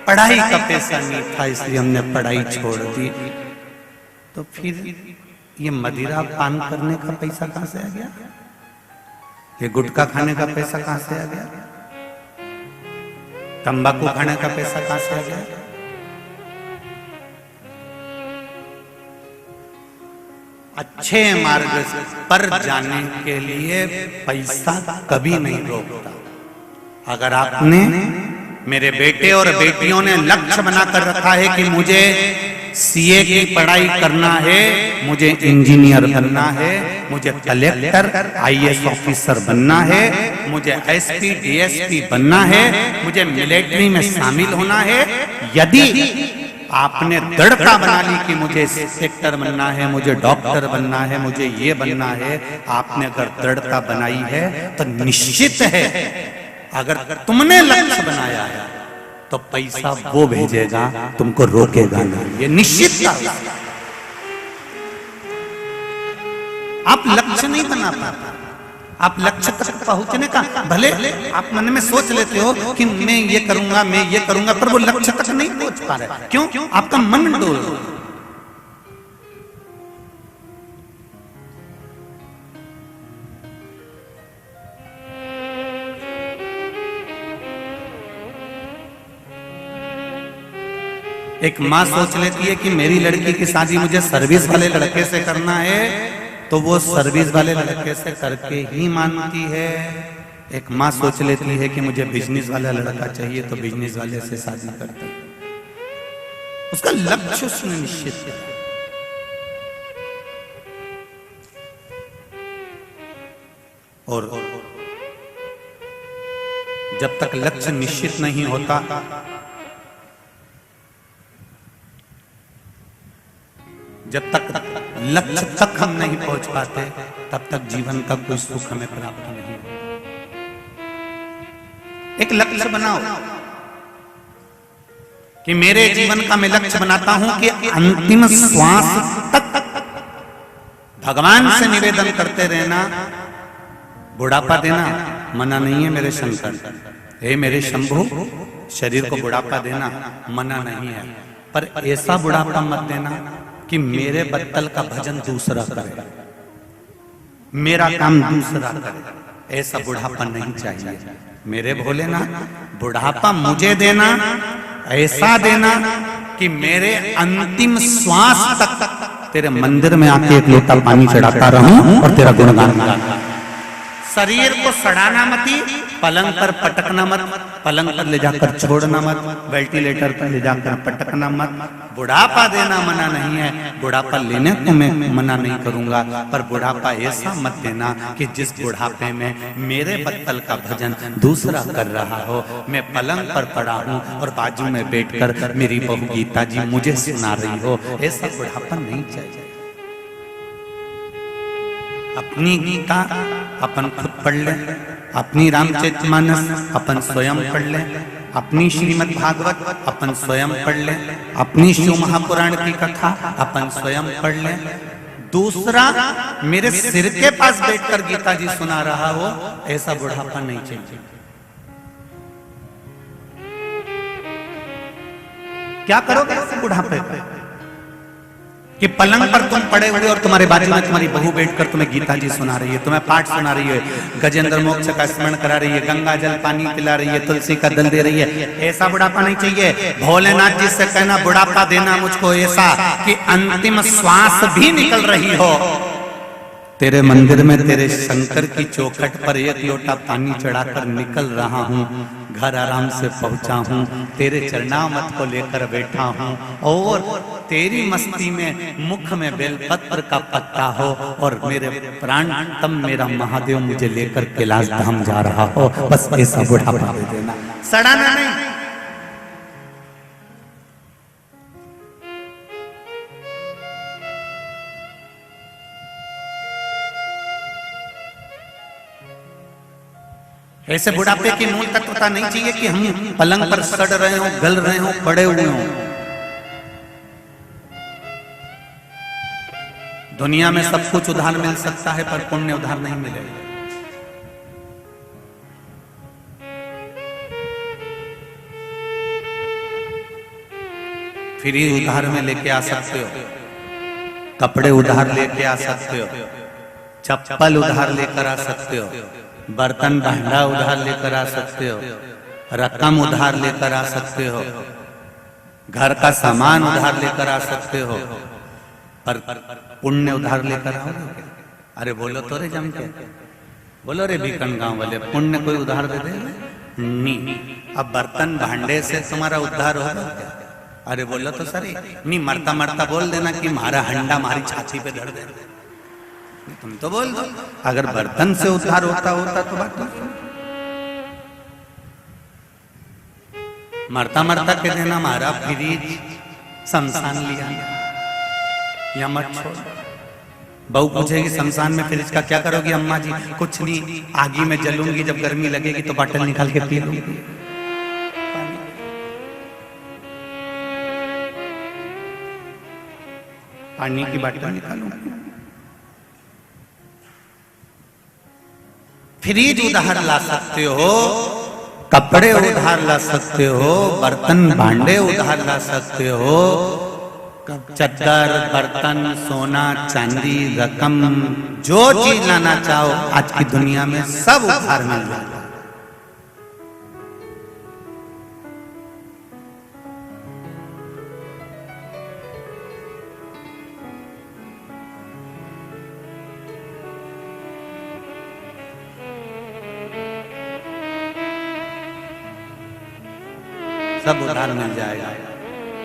पढ़ाई का पैसा नहीं था इसलिए हमने पढ़ाई छोड़ दी। तो फिर ये मदिरा पान करने का पैसा कहां से आ गया? ये गुटखा खाने का पैसा कहां से आ गया? तंबाकू खाने का पैसा कहां से आ गया? अच्छे मार्ग पर जाने के लिए पैसा कभी नहीं रोकता। अगर आपने, मेरे बेटे और बेटियों ने लक्ष्य बनाकर रखा है कि मुझे सीए की पढ़ाई करना है, मुझे इंजीनियर बनना है, मुझे कलेक्टर आईएएस ऑफिसर बनना है, मुझे एसपी डीएसपी बनना है, मुझे मिलिट्री में शामिल होना है, यदि आपने दृढ़ता बना ली कि मुझे इंस्पेक्टर बनना है, मुझे डॉक्टर बनना है, मुझे ये बनना है, आपने अगर दृढ़ता बनाई है तो निश्चित है अगर तुमने लक्ष्य बनाया है तो पैसा वो भेजेगा, तुमको रोकेगा नहीं, ये निश्चित है। आप लक्ष्य नहीं बना पाते, आप लक्ष्य तक पहुंचने का भले आप मन में सोच लेते हो कि मैं ये करूंगा मैं ये करूंगा, पर वो लक्ष्य तक नहीं पहुंच पा रहे। क्यों? आपका मन डोल रहा है। एक माँ सोच लेती है कि मेरी लड़की की शादी मुझे सर्विस वाले लड़के से करना है तो वो सर्विस वाले लड़के से करके ही मानती है। एक माँ सोच लेती है कि मुझे बिजनेस वाला लड़का चाहिए तो बिजनेस वाले से शादी करती है। उसका लक्ष्य उसने निश्चित किया। और जब तक लक्ष्य निश्चित नहीं होता जब तक लक्ष्य तक हम नहीं पहुंच पाते तब तक जीवन का कोई सुख हमें प्राप्त नहीं। एक लक्ष्य बनाओ कि मेरे जीवन का मैं लक्ष्य बनाता हूं कि अंतिम श्वास तक भगवान से निवेदन करते रहना। बुढ़ापा देना मना नहीं है मेरे शंकर, हे मेरे शंभु, शरीर को बुढ़ापा देना मना नहीं है, पर ऐसा बुढ़ापा मत देना कि मेरे बत्तल का भजन दूसरा करे, मेरा काम दूसरा करे। ऐसा बुढ़ापा नहीं चाहिए मेरे भोलेनाथ। बुढ़ापा मुझे देना, ऐसा देना कि मेरे अंतिम श्वास तक तेरे मंदिर में आके एक लोटा पानी चढ़ाता रहूं और तेरा गुणगान गाता। शरीर को सड़ाना मत, पलंग पर पटकना मत, पलंग पर ले जाकर छोड़ना मत, वेंटिलेटर पर ले जाकर पटकना मत। बुढ़ापा देना मना नहीं है, बुढ़ापा लेने को मैं मना नहीं करूंगा, पर बुढ़ापा ऐसा मत देना कि जिस बुढ़ापे में मेरे बत्तल का भजन दूसरा कर रहा हो, मैं पलंग पर पड़ा हूं और बाजू में बैठकर मेरी बहू गीता जी मुझे सुना रही हो। ऐसा बुढ़ापा नहीं चाहिए। अपनी गीता अपन खुद पढ़ ले, अपनी रामचरितमानस अपन स्वयं पढ़ ले, अपनी श्रीमद् भागवत अपन स्वयं पढ़ ले, अपनी शिव महापुराण की कथा अपन स्वयं पढ़ ले। दूसरा मेरे सिर के पास बैठकर गीता जी सुना रहा हो, ऐसा बुढ़ापा नहीं चाहिए। क्या करोगे ऐसे बुढ़ापे पे कि पलंग पर तुम पड़े हुए और तुम्हारे बाजू में तुम्हारी बहू बैठकर तुम्हें गीता जी सुना रही है, तुम्हें पाठ सुना रही है, गजेंद्र मोक्ष का स्मरण करा रही है, गंगा जल पानी पिला रही है, तुलसी का दल दे रही है। ऐसा बुढ़ापा नहीं चाहिए। भोलेनाथ जी से कहना बुढ़ापा देना मुझको ऐसा कि अंतिम श्वास भी निकल रही हो, तेरे मंदिर में तेरे शंकर की चौखट पर एक लोटा पानी चढ़ाकर निकल रहा हूँ, घर आराम से पहुंचा हूँ, तेरे चरणामृत को लेकर बैठा हूँ और तेरी मस्ती में मुख में बेलपत्र का पत्ता हो और मेरे प्राण तब मेरा महादेव मुझे लेकर कैलाश धाम जा रहा हो। बस ऐसा बुढ़ापा दे देना, सड़ाना नहीं। ऐसे बुढ़ापे की मूल तत्वता नहीं चाहिए कि हम पलंग पर सड़ रहे हो, गल रहे हो, पड़े हुए हो। दुनिया में सब कुछ उधार मिल सकता है, पर पुण्य उधार नहीं मिलेगा। फ्री उधार में लेके आ सकते हो, कपड़े उधार लेके आ सकते हो, चप्पल उधार लेकर आ सकते हो, बर्तन भांडा उधार लेकर आ सकते हो, रकम उधार लेकर आ सकते हो, घर का सामान उधार लेकर आ सकते हो, पर पुण्य उधार लेकर आओगे? अरे बोलो तो रे जम के, बोलो रे बीकन गांव वाले, पुण्य कोई उधार दे दे? नहीं। अब बर्तन भांडे से तुम्हारा उद्धार होगा? अरे बोलो तो सर, नहीं मरता मरता बोल देना कि हमारा हंडा हमारी छाती पे धर दे, तुम तो बोल दो। अगर बर्तन से उद्धार होता तो बात तो मरता मरता के देना हमारा फ्रिज शमशान लिया या मत छोड़। बहू पूछेगी शमशान में फ्रिज का क्या करोगी? अम्मा जी कुछ नहीं, आगी में जलूंगी, जब गर्मी लगेगी तो बॉटल निकाल के पी लूंगी। पानी की बॉटल निकालूंगी। फ्रिज उधार ला सकते हो, कपड़े उधार ला सकते हो, बर्तन भांडे उधार ला सकते हो, चद्दर, बर्तन, सोना, चांदी, रकम, जो चीज लाना चाहो आज की दुनिया में सब उधार मिल जाएगा। सब उधार मिल जाएगा,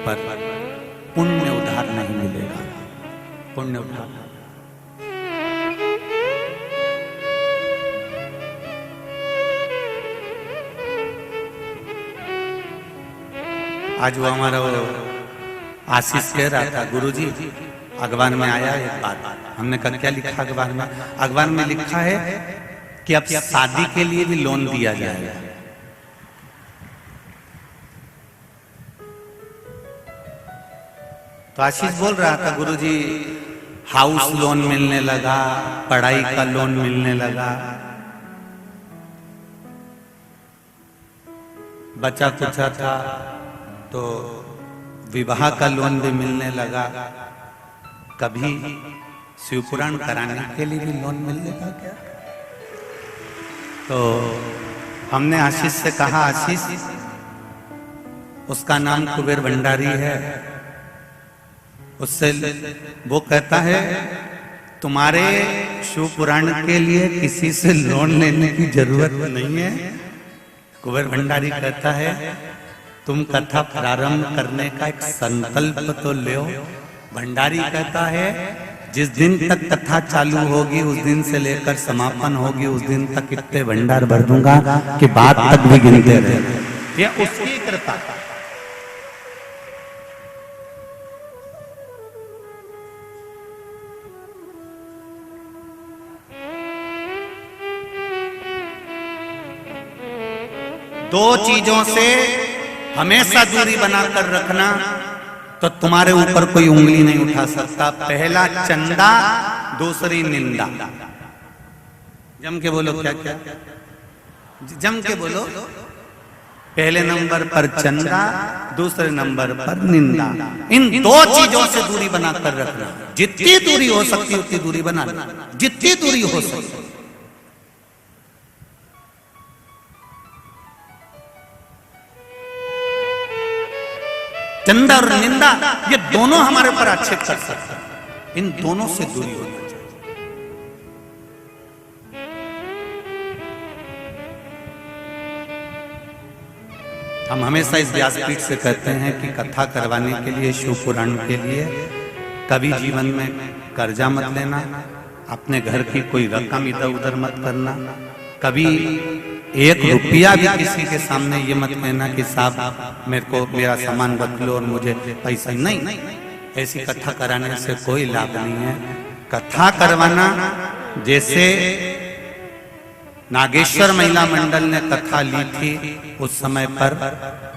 पर पुण्य उधार नहीं मिलेगा। पुण्य उधार आज वो हमारा वो आशीष कह रहा था, गुरुजी अखबार में आया एक बात। हमने कहा क्या लिखा अखबार में? अखबार में लिखा है कि अब शादी के लिए भी लोन दिया जाएगा। तो आशीष बोल रहा था, गुरुजी हाउस लोन मिलने लगा, पढ़ाई का लोन मिलने लगा, बचा कुचा था तो विवाह का लोन भी मिलने लगा। कभी शिवपुराण कराने के लिए भी लोन मिलेगा क्या? तो हमने आशीष से कहा, आशीष उसका नाम कुबेर भंडारी है, उससे वो कहता है तुम्हारे शिवपुराण के लिए किसी से लोन लेने की जरूरत नहीं है। कुबेर भंडारी कहता है तुम कथा प्रारंभ करने का एक संकल्प तो लो। भंडारी कहता है जिस दिन तक कथा चालू होगी उस दिन से लेकर समापन होगी उस दिन तक इतने भंडार भर दूंगा कि बात तक भी गिनते रहे। ये उसकी कृपा। दो चीजों से हमेशा दूरी बनाकर रखना तो तुम्हारे ऊपर कोई उंगली नहीं उठा सकता। पहला चंदा, दूसरी निंदा। जम के बोलो, क्या क्या जम के बोलो। पहले नंबर पर चंदा, दूसरे नंबर पर निंदा। इन दो चीजों से दूरी बनाकर रखना। जितनी दूरी हो सकती उतनी दूरी बना लो, जितनी दूरी हो सकती। चंदा और निंदा ये दोनों हमारे ऊपर आक्षेप कर सकते हैं। इन दोनों से दूरी होनी चाहिए। हम हमेशा इस व्यासपीठ से कहते हैं कि कथा करवाने के लिए, शिवपुराण के लिए कभी जीवन में कर्जा मत लेना, अपने घर की कोई रकम इधर उधर मत करना, कभी एक रुपया भी किसी के सामने ये मत कहना कि साहब मेरे को मेरा सामान बदलो और मुझे पैसा नहीं। ऐसी कथा कराने से कोई लाभ नहीं है। कथा करवाना, जैसे नागेश्वर महिला मंडल ने कथा ली थी, उस समय पर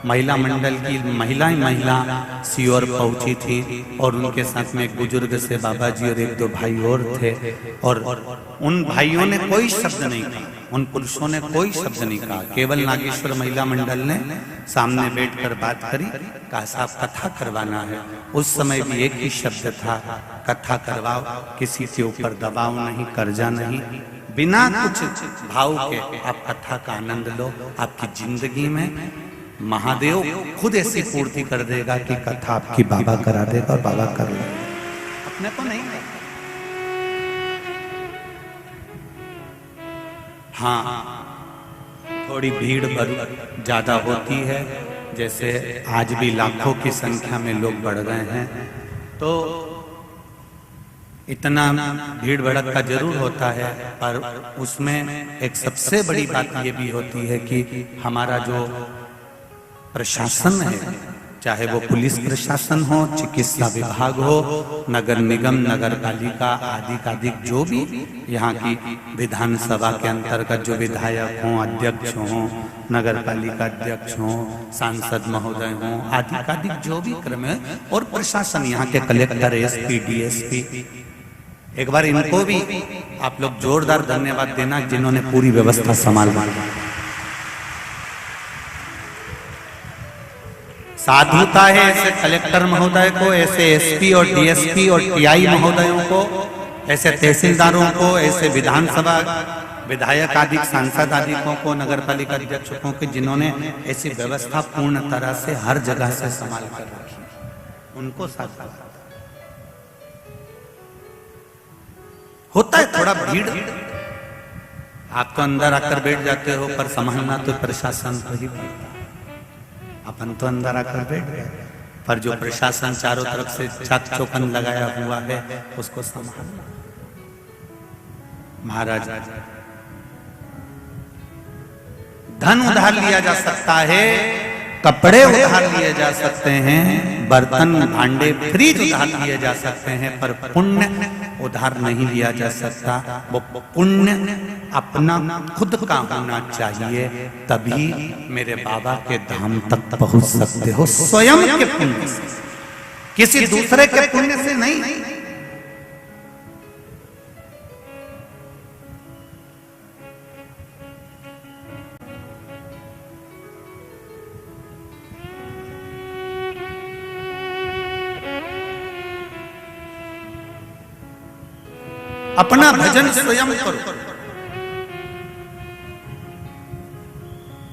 महिला मंडल की महिला सीओर पहुंची थी और उनके साथ में एक बुजुर्ग से बाबा जी और एक दो भाई और थे और उन भाइयों ने कोई शब्द नहीं कहा, उन पुरुषों ने कोई शब्द नहीं कहा। केवल नागेश्वर महिला मंडल ने सामने बैठकर बात करी, कहा साहब कथा करवाना है। उस समय भी एक ही शब्द था, कथा करवाओ, किसी के ऊपर दबाव नहीं, कर्जा नहीं, बिना कुछ भाव के आप कथा का आनंद लो। आपकी जिंदगी में महादेव खुद ऐसी पूर्ति कर देगा कि कथा आपकी बाबा करा देगा और बाबा कर लेगा, अपने को नहीं। हाँ, थोड़ी भीड़ ज्यादा होती है, जैसे आज भी लाखों की संख्या में लोग बढ़ गए हैं, तो इतना भीड़ भड़क जरूर होता है, पर उसमें एक सबसे बड़ी बात ये भी होती है कि हमारा जो प्रशासन है, चाहे वो पुलिस प्रशासन हो, चिकित्सा विभाग हो, नगर निगम, नगर पालिका आदि आदि जो भी यहाँ की विधानसभा के अंतर्गत जो विधायक हों, अध्यक्ष हों, नगर पालिका अध्यक्ष हों, सांसद महोदय हों, आदि आदि जो भी क्रम है, और प्रशासन यहाँ के कलेक्टर, एसपी, डीएसपी, एक बार इनको भी आप लोग जोरदार धन्यवाद देना जिन्होंने पूरी व्यवस्था संभाला। साधुता है ऐसे कलेक्टर महोदय को, ऐसे एसपी और डीएसपी और टीआई महोदयों को, ऐसे तहसीलदारों को, ऐसे विधानसभा विधायक आदि, सांसद आदि को, नगर पालिका अध्यक्षों के, जिन्होंने ऐसी व्यवस्था पूर्ण तरह से हर जगह से संभाल कर रखी, उनको साथ होता है। थोड़ा भीड़ आप तो अंदर आकर बैठ जाते हो, पर संभालना तो प्रशासन को ही पड़ता है। अपन तो अंदर आकर बैठ गए, पर जो प्रशासन चारों तरफ से चाक चौकन लगाया हुआ है उसको संभालना। महाराज, धन उधार लिया जा सकता है, कपड़े उधार लिए जा सकते हैं, बर्तन भांडे फ्रिज उधार लिए जा सकते हैं, पर पुण्य उधार नहीं लिया जा सकता। वो पुण्य अपना खुद का होना चाहिए, तभी मेरे बाबा के धाम तक पहुंच सकते हो, स्वयं के पुण्य से, किसी दूसरे के पुण्य से नहीं। अपना भजन स्वयं करो,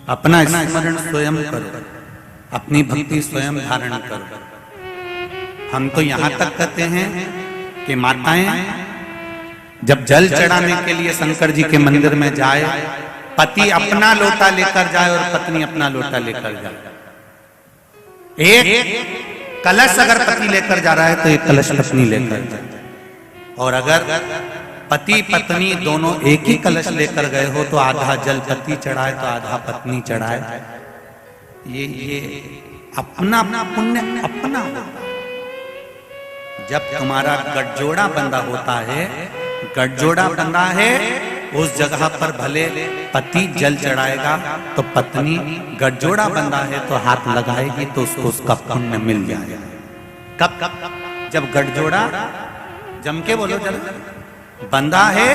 अपना स्मरण स्वयं करो, अपनी भक्ति स्वयं धारण करो। हम तो यहां तक कहते हैं कि माताएं जब जल चढ़ाने के लिए शंकर जी के मंदिर में जाए, पति अपना लोटा लेकर जाए और पत्नी अपना लोटा लेकर जाए। एक कलश अगर पति लेकर जा रहा है तो एक कलश पत्नी लेकर जाए, और अगर पति पत्नी दोनों एक ही कलश लेकर गए हो तो आधा जल पति चढ़ाए तो आधा पत्नी चढ़ाए। ये अपना पुण्य अपना होता है। जब तुम्हारा गठजोड़ा बंधा होता है, गठजोड़ा बंधा है, उस जगह पर भले पति जल चढ़ाएगा तो पत्नी गठजोड़ा बंधा है तो हाथ लगाएगी तो उसको उसका पुण्य मिल जाएगा। कब कब जब गठजोड़ा जम के बोलो जल बंधा है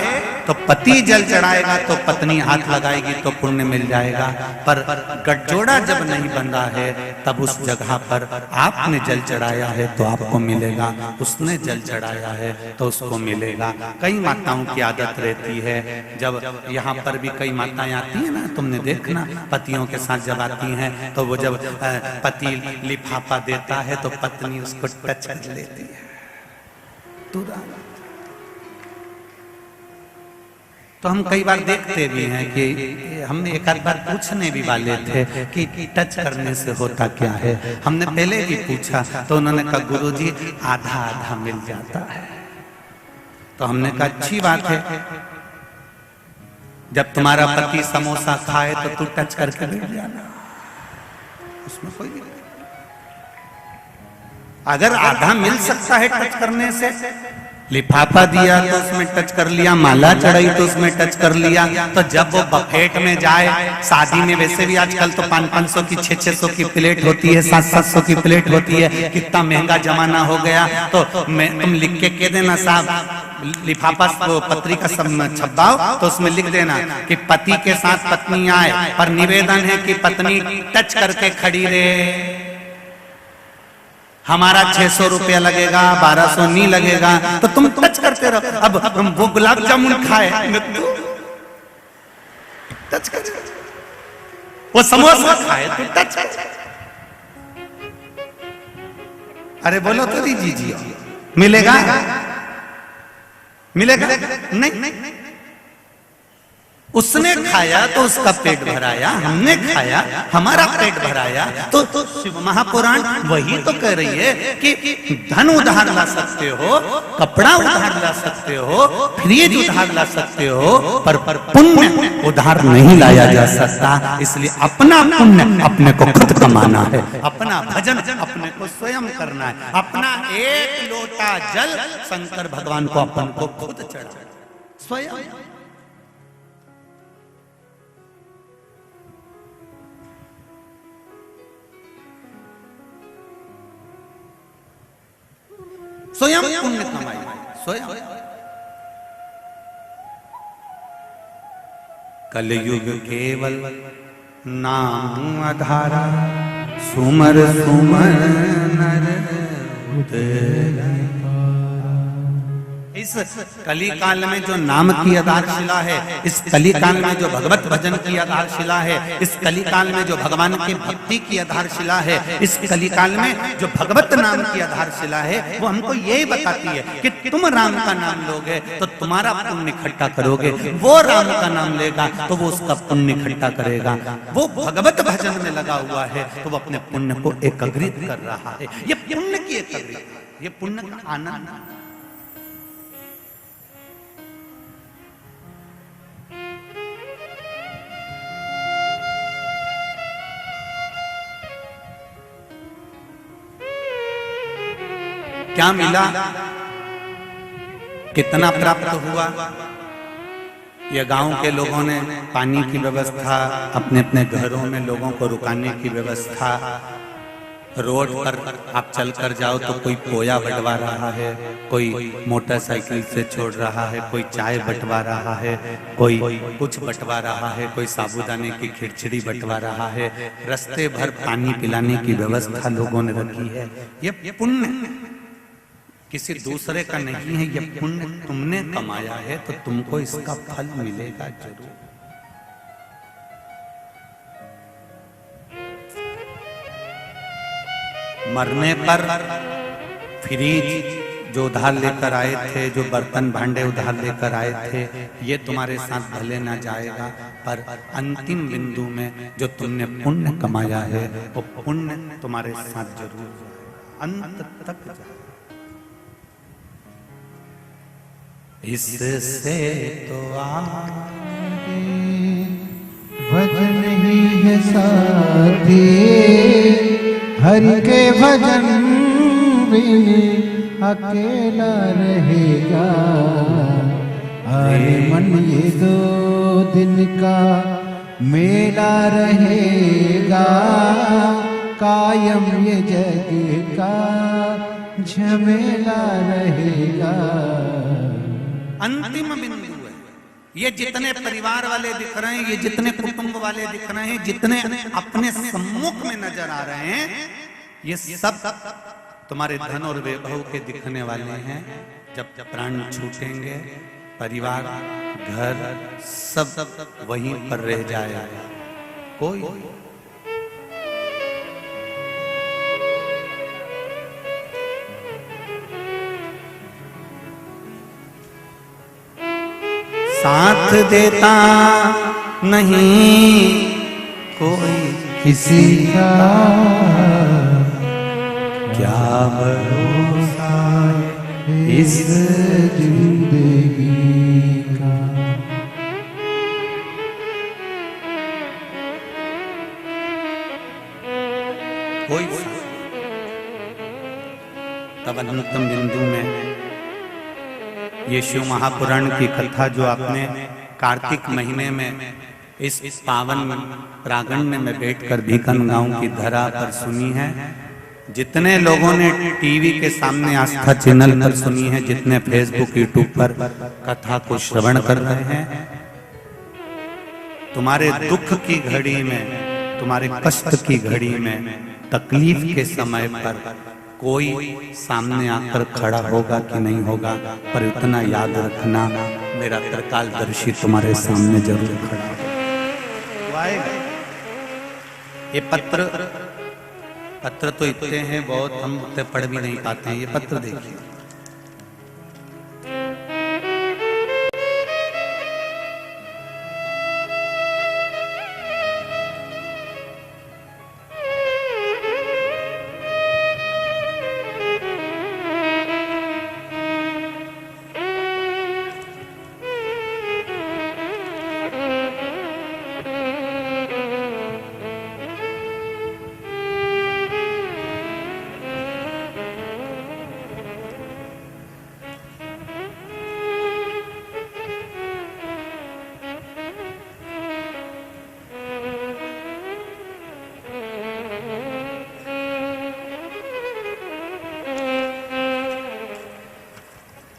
तो पति जल चढ़ाएगा तो पत्नी हाथ लगाएगी तो पुण्य मिल जाएगा। पर गठजोड़ा जब नहीं बंधा है तब उस जगह पर आपने जल चढ़ाया है तो आपको मिलेगा, उसने जल चढ़ाया है तो उसको मिलेगा। कई माताओं की आदत रहती है, जब यहाँ पर भी कई माताएं आती है ना, तुमने देखना पतियों के साथ जब आती हैं तो वो जब पति लिफाफा देता है तो पत्नी उसको टच कर लेती है तुरंत। तो हम कई बार देखते भी हैं कि हमने एक आध बार पूछने भी वाले थे कि टच करने से होता क्या है। हमने पहले भी पूछा तो उन्होंने कहा गुरुजी आधा आधा मिल जाता है। तो हमने कहा अच्छी बात है, जब तुम्हारा पति समोसा खाए तो तू टच करके बैठ जाना, उसमें कोई नहीं। अगर आधा मिल सकता है टच करने से, लिफाफा दिया तो उसमें टच कर लिया, माला चढ़ाई तो उसमें टच कर लिया, तो जब वो बफेट में जाए, शादी में वैसे भी आजकल तो 500-500 की 600-600 की प्लेट होती है, 700-700 की प्लेट होती है, कितना महंगा जमाना हो गया। तो तुम लिख के कह देना साहब लिफाफा पत्रिका सब छपाओ तो उसमें लिख देना कि पति के साथ पत्नी आए पर निवेदन है कि पत्नी टच करके खड़ी रहे। हमारा 600 रुपया लगेगा, 1200 नहीं लगेगा, तो तुम टच करते रहो। अब वो गुलाब जामुन खाए तो टच कर, वो समोसा खाए तो टच कर। अरे बोलो तो दीजिए, मिलेगा मिलेगा नहीं। उसने खाया तो उसका पेट भराया, हमने खाया हमारा पेट भराया। तो शिव महापुराण वही तो कह रही है कि धन उधार ला सकते हो, कपड़ा उधार ला सकते हो, फ्रिज उधार ला सकते हो, पर पुण्य उधार नहीं लाया जा सकता। इसलिए अपना पुण्य अपने को खुद कमाना है, अपना भजन अपने को स्वयं करना है। अपना एक लोटा जल शंकर भगवान को अपन को खुद चढ़ा स्वयं। स्वयं पुण्य कमाई, स्वयं। कलयुग केवल नाम आधारा, सुमर सुमर नर उतरे। इस कली काल में जो नाम की आधारशिला है, इस कली काल में जो भगवत भजन की आधारशिला है, इस कली काल में जो भगवान की भक्ति की आधारशिला है, इस कली काल में जो भगवत नाम की आधारशिला है, वो हमको यही बताती है कि तुम राम का नाम लोगे तो तुम्हारा पुण्य इकट्ठा करोगे, वो राम का नाम लेगा तो वो उसका पुण्य इकट्ठा करेगा। वो भगवत भजन में लगा हुआ है तो वो अपने पुण्य को एकत्रित कर रहा है। ये पुण्य की एकत्रित, ये पुण्य का आनंद। क्या मिला, कितना प्राप्त हुआ? ये गांव के लोगों ने पानी की व्यवस्था, अपने अपने घरों में लोगों को रुकाने की व्यवस्था, रोड पर आप चलकर जाओ तो कोई पोया बंटवा रहा है, कोई मोटरसाइकिल से छोड़ रहा है, कोई चाय बंटवा रहा है, कोई कुछ बंटवा रहा है, कोई साबूदाने की खिचड़ी बंटवा रहा है। रास्ते भर पानी पिलाने की व्यवस्था लोगों ने रखी है। ये पुण्य किसी दूसरे का नहीं है, ये पुण्य तुमने कमाया है तो तुमको इसका फल मिलेगा जरूर। मरने पर फ्रिज जो उधार लेकर आए थे, जो बर्तन भांडे उधार लेकर आए थे, ये तुम्हारे साथ भले ना जाएगा, पर अंतिम बिंदु में जो तुमने पुण्य कमाया है वो पुण्य तुम्हारे साथ जरूर जाएगा, अंत तक जाएगा। इससे तो आगे भजन ही है साथी, हरि के भजन बिन अकेला रहेगा। अरे मन ये 2 दिन का मेला रहेगा, कायम ये जग का झमेला रहेगा। अंतिम बिंदु है। ये जितने परिवार वाले दिख रहे हैं, ये जितने कुटुंब वाले दिख रहे हैं, जितने अपने सम्मुख में नजर आ रहे हैं, ये सब तुम्हारे धन और वैभव के दिखने वाले हैं। जब प्राण छूटेंगे, परिवार घर सब वहीं पर रह जाएगा। कोई साथ देता नहीं कोई किसी का, क्या भरोसा इस जिंदगी का। कोई तब अंतिम बिंदु में ये शिव महापुराण की कथा जो आपने कार्तिक महीने में इस पावन प्रांगण में बैठकर भीकन गांव की धरा पर सुनी है, जितने लोगों ने टीवी के सामने आस्था चैनल पर सुनी है, जितने फेसबुक यूट्यूब पर कथा को श्रवण कर रहे हैं, तुम्हारे दुख की घड़ी में, तुम्हारे कष्ट की घड़ी में, तकलीफ के समय पर कोई सामने आकर खड़ा होगा कि नहीं होगा, पर इतना याद रखना, मेरा त्रिकालदर्शी तुम्हारे सामने जरूर खड़ा होगा। ये पत्र तो इतने हैं बहुत, हम उतने पढ़ भी नहीं पाते हैं। ये पत्र देखिए,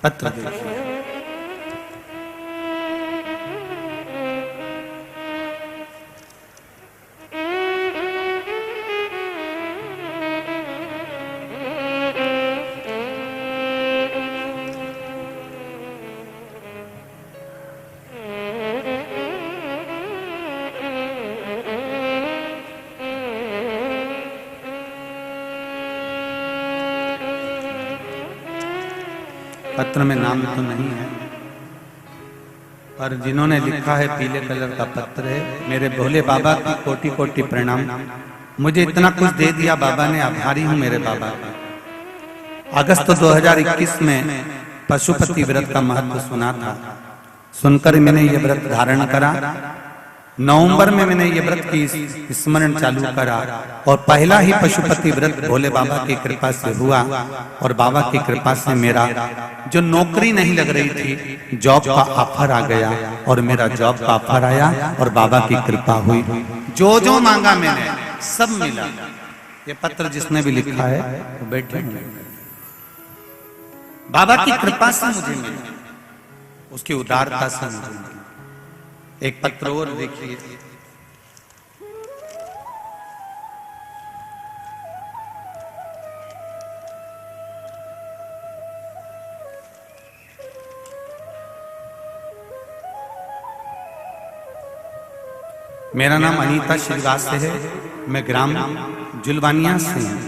पत्र देखिए। पत्र में नाम तो नहीं है, पर जिन्होंने लिखा है पीले कलर का पत्र है। मेरे भोले बाबा की कोटि कोटि प्रणाम। मुझे इतना कुछ दे दिया बाबा ने, आभारी हूँ मेरे बाबा का। अगस्त 2021 में पशुपति व्रत का महत्व सुना था, सुनकर मैंने ये व्रत धारण करा। नवंबर में मैंने ये व्रत की स्मरण चालू करा और पहला ही पशुपति व्रत भोले बाबा की कृपा से हुआ। और बाबा की कृपा से मेरा जो नौकरी नहीं लग रही थी, जॉब का ऑफर आ गया और मेरा जॉब का ऑफर आया और बाबा की कृपा हुई। जो जो मांगा मैंने सब मिला। ये पत्र जिसने भी लिखा है वो बैठे हैं, बाबा की कृपा से मुझे मिला, उसकी उदारता से मुझे मिला। एक पत्र और देखिए, मेरा नाम अनीता श्रीवास है, मैं ग्राम जुलवानिया से हूँ।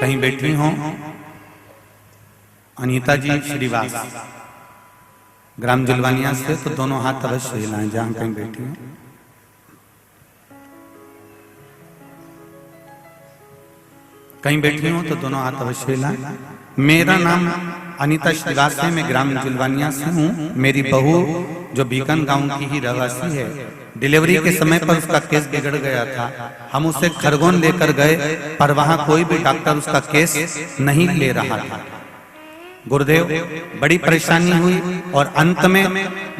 कहीं बैठी हो अनीता जी श्रीवास, ग्राम जुलवानिया से, तो दोनों हाथ अवश्य हिलाएं जहां कहीं बैठी हो। कहीं बैठी हो तो दोनों हाथ अवश्य हिलाएं। मेरा नाम अनीता श्रीवास है, मैं ग्राम जुलवानिया से हूँ। मेरी बहू जो बीकन गांव की ही रहवासी है, डिलीवरी के समय पर उसका केस बिगड़ गया था। हम उसे खरगोन लेकर गए, पर वहां कोई भी डॉक्टर उसका केस नहीं ले रहा था। गुरुदेव, बड़ी परेशानी हुई और अंत में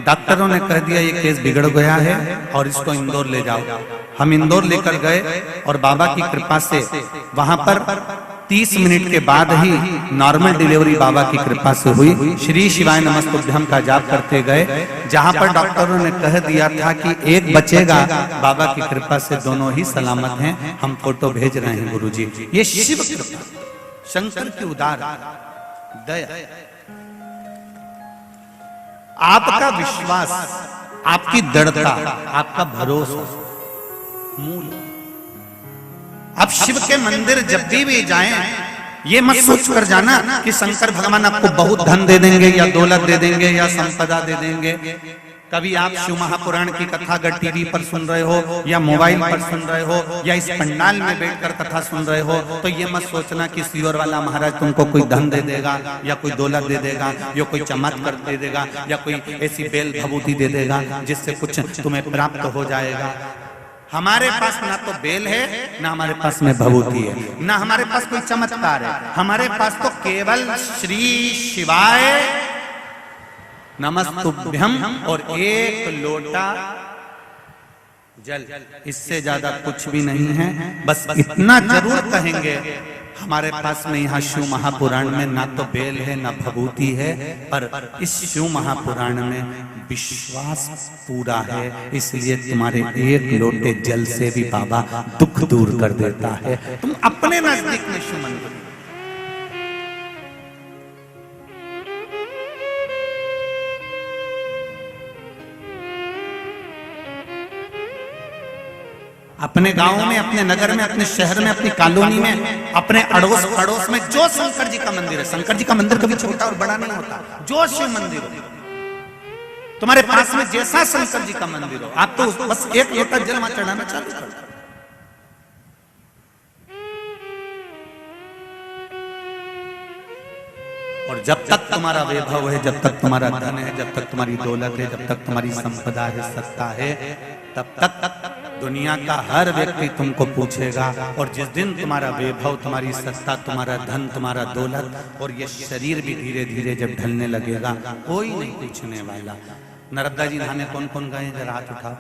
डॉक्टरों ने कह दिया ये केस बिगड़ गया है और इसको इंदौर ले जाओ। हम इंदौर लेकर गए और बाबा की कृपा से वहां पर 30 मिनट के बाद ही नॉर्मल डिलीवरी बाबा की कृपा से हुई। श्री शिवाय नमस्तुभ्यम का जाप करते गए। जहां पर डॉक्टरों ने कह दिया था कि एक बचेगा, बाबा की कृपा से दोनों ही सलामत हैं। हम फोटो भेज रहे हैं गुरुजी। ये शिव कृपा, शंकर की उदार दया, आपका विश्वास, आपकी दृढ़ता, आपका भरोसा मूल। अब शिव के मंदिर जब भी जाएं, ये मत सोच कर जाना कि शंकर भगवान आपको बहुत धन दे देंगे या दौलत दे देंगे या संपदा दे देंगे। कभी आप शिव महापुराण की कथा अगर टीवी पर सुन रहे हो या मोबाइल पर सुन रहे हो या इस पंडाल में बैठकर कथा सुन रहे हो, तो ये मत सोचना कि सियोर वाला महाराज तुमको कोई धन दे देगा या कोई दौलत दे देगा या कोई चमत्कार दे देगा या कोई ऐसी बेल भभूति दे देगा जिससे कुछ तुम्हें प्राप्त हो जाएगा। हमारे पास ना तो बेल है, ना हमारे पास में भभूति है, ना हमारे पास कोई चमत्कार है। हमारे पास तो केवल श्री शिवाय नमस्तुभ्यम और एक लोटा जल, इससे ज्यादा कुछ भी नहीं है। बस इतना जरूर कहेंगे, हमारे पास में यहाँ शिव महापुराण में ना तो बेल है ना भभूति है, पर इस शिव महापुराण में विश्वास पूरा है। इसलिए तुम्हारे एक लोटे जल से भी बाबा दुख दूर कर देता है। तुम अपने नजदीक में शिव मंदिर, अपने गांव में, अपने नगर में, अपने शहर में, अपनी कॉलोनी में, अपने अड़ोस पड़ोस में जो शंकर जी का मंदिर है, शंकर जी का मंदिर कभी छोटा और बड़ा नहीं होता, जो शिव मंदिर हो तुम्हारे पास में, जैसा शंकर जी का मंदिर हो, आप तो बस एक लोटा जल वहां चढ़ाना चालू कर। और जब तक तुम्हारा वैभव है, जब तक तुम्हारा धन है, जब तक तुम्हारी दौलत है, जब तक तुम्हारी संपदा है, सत्ता है, तब तक दुनिया का हर व्यक्ति तुमको पूछेगा। और जिस दिन तुम्हारा वैभव, तुम्हारी सत्ता, तुम्हारा धन, तुम्हारा दौलत और ये शरीर भी धीरे धीरे जब ढलने लगेगा, कोई नहीं पूछने वाला। नर्मदा जी नहाने कौन कौन गए, जरा हाथ उठाओ।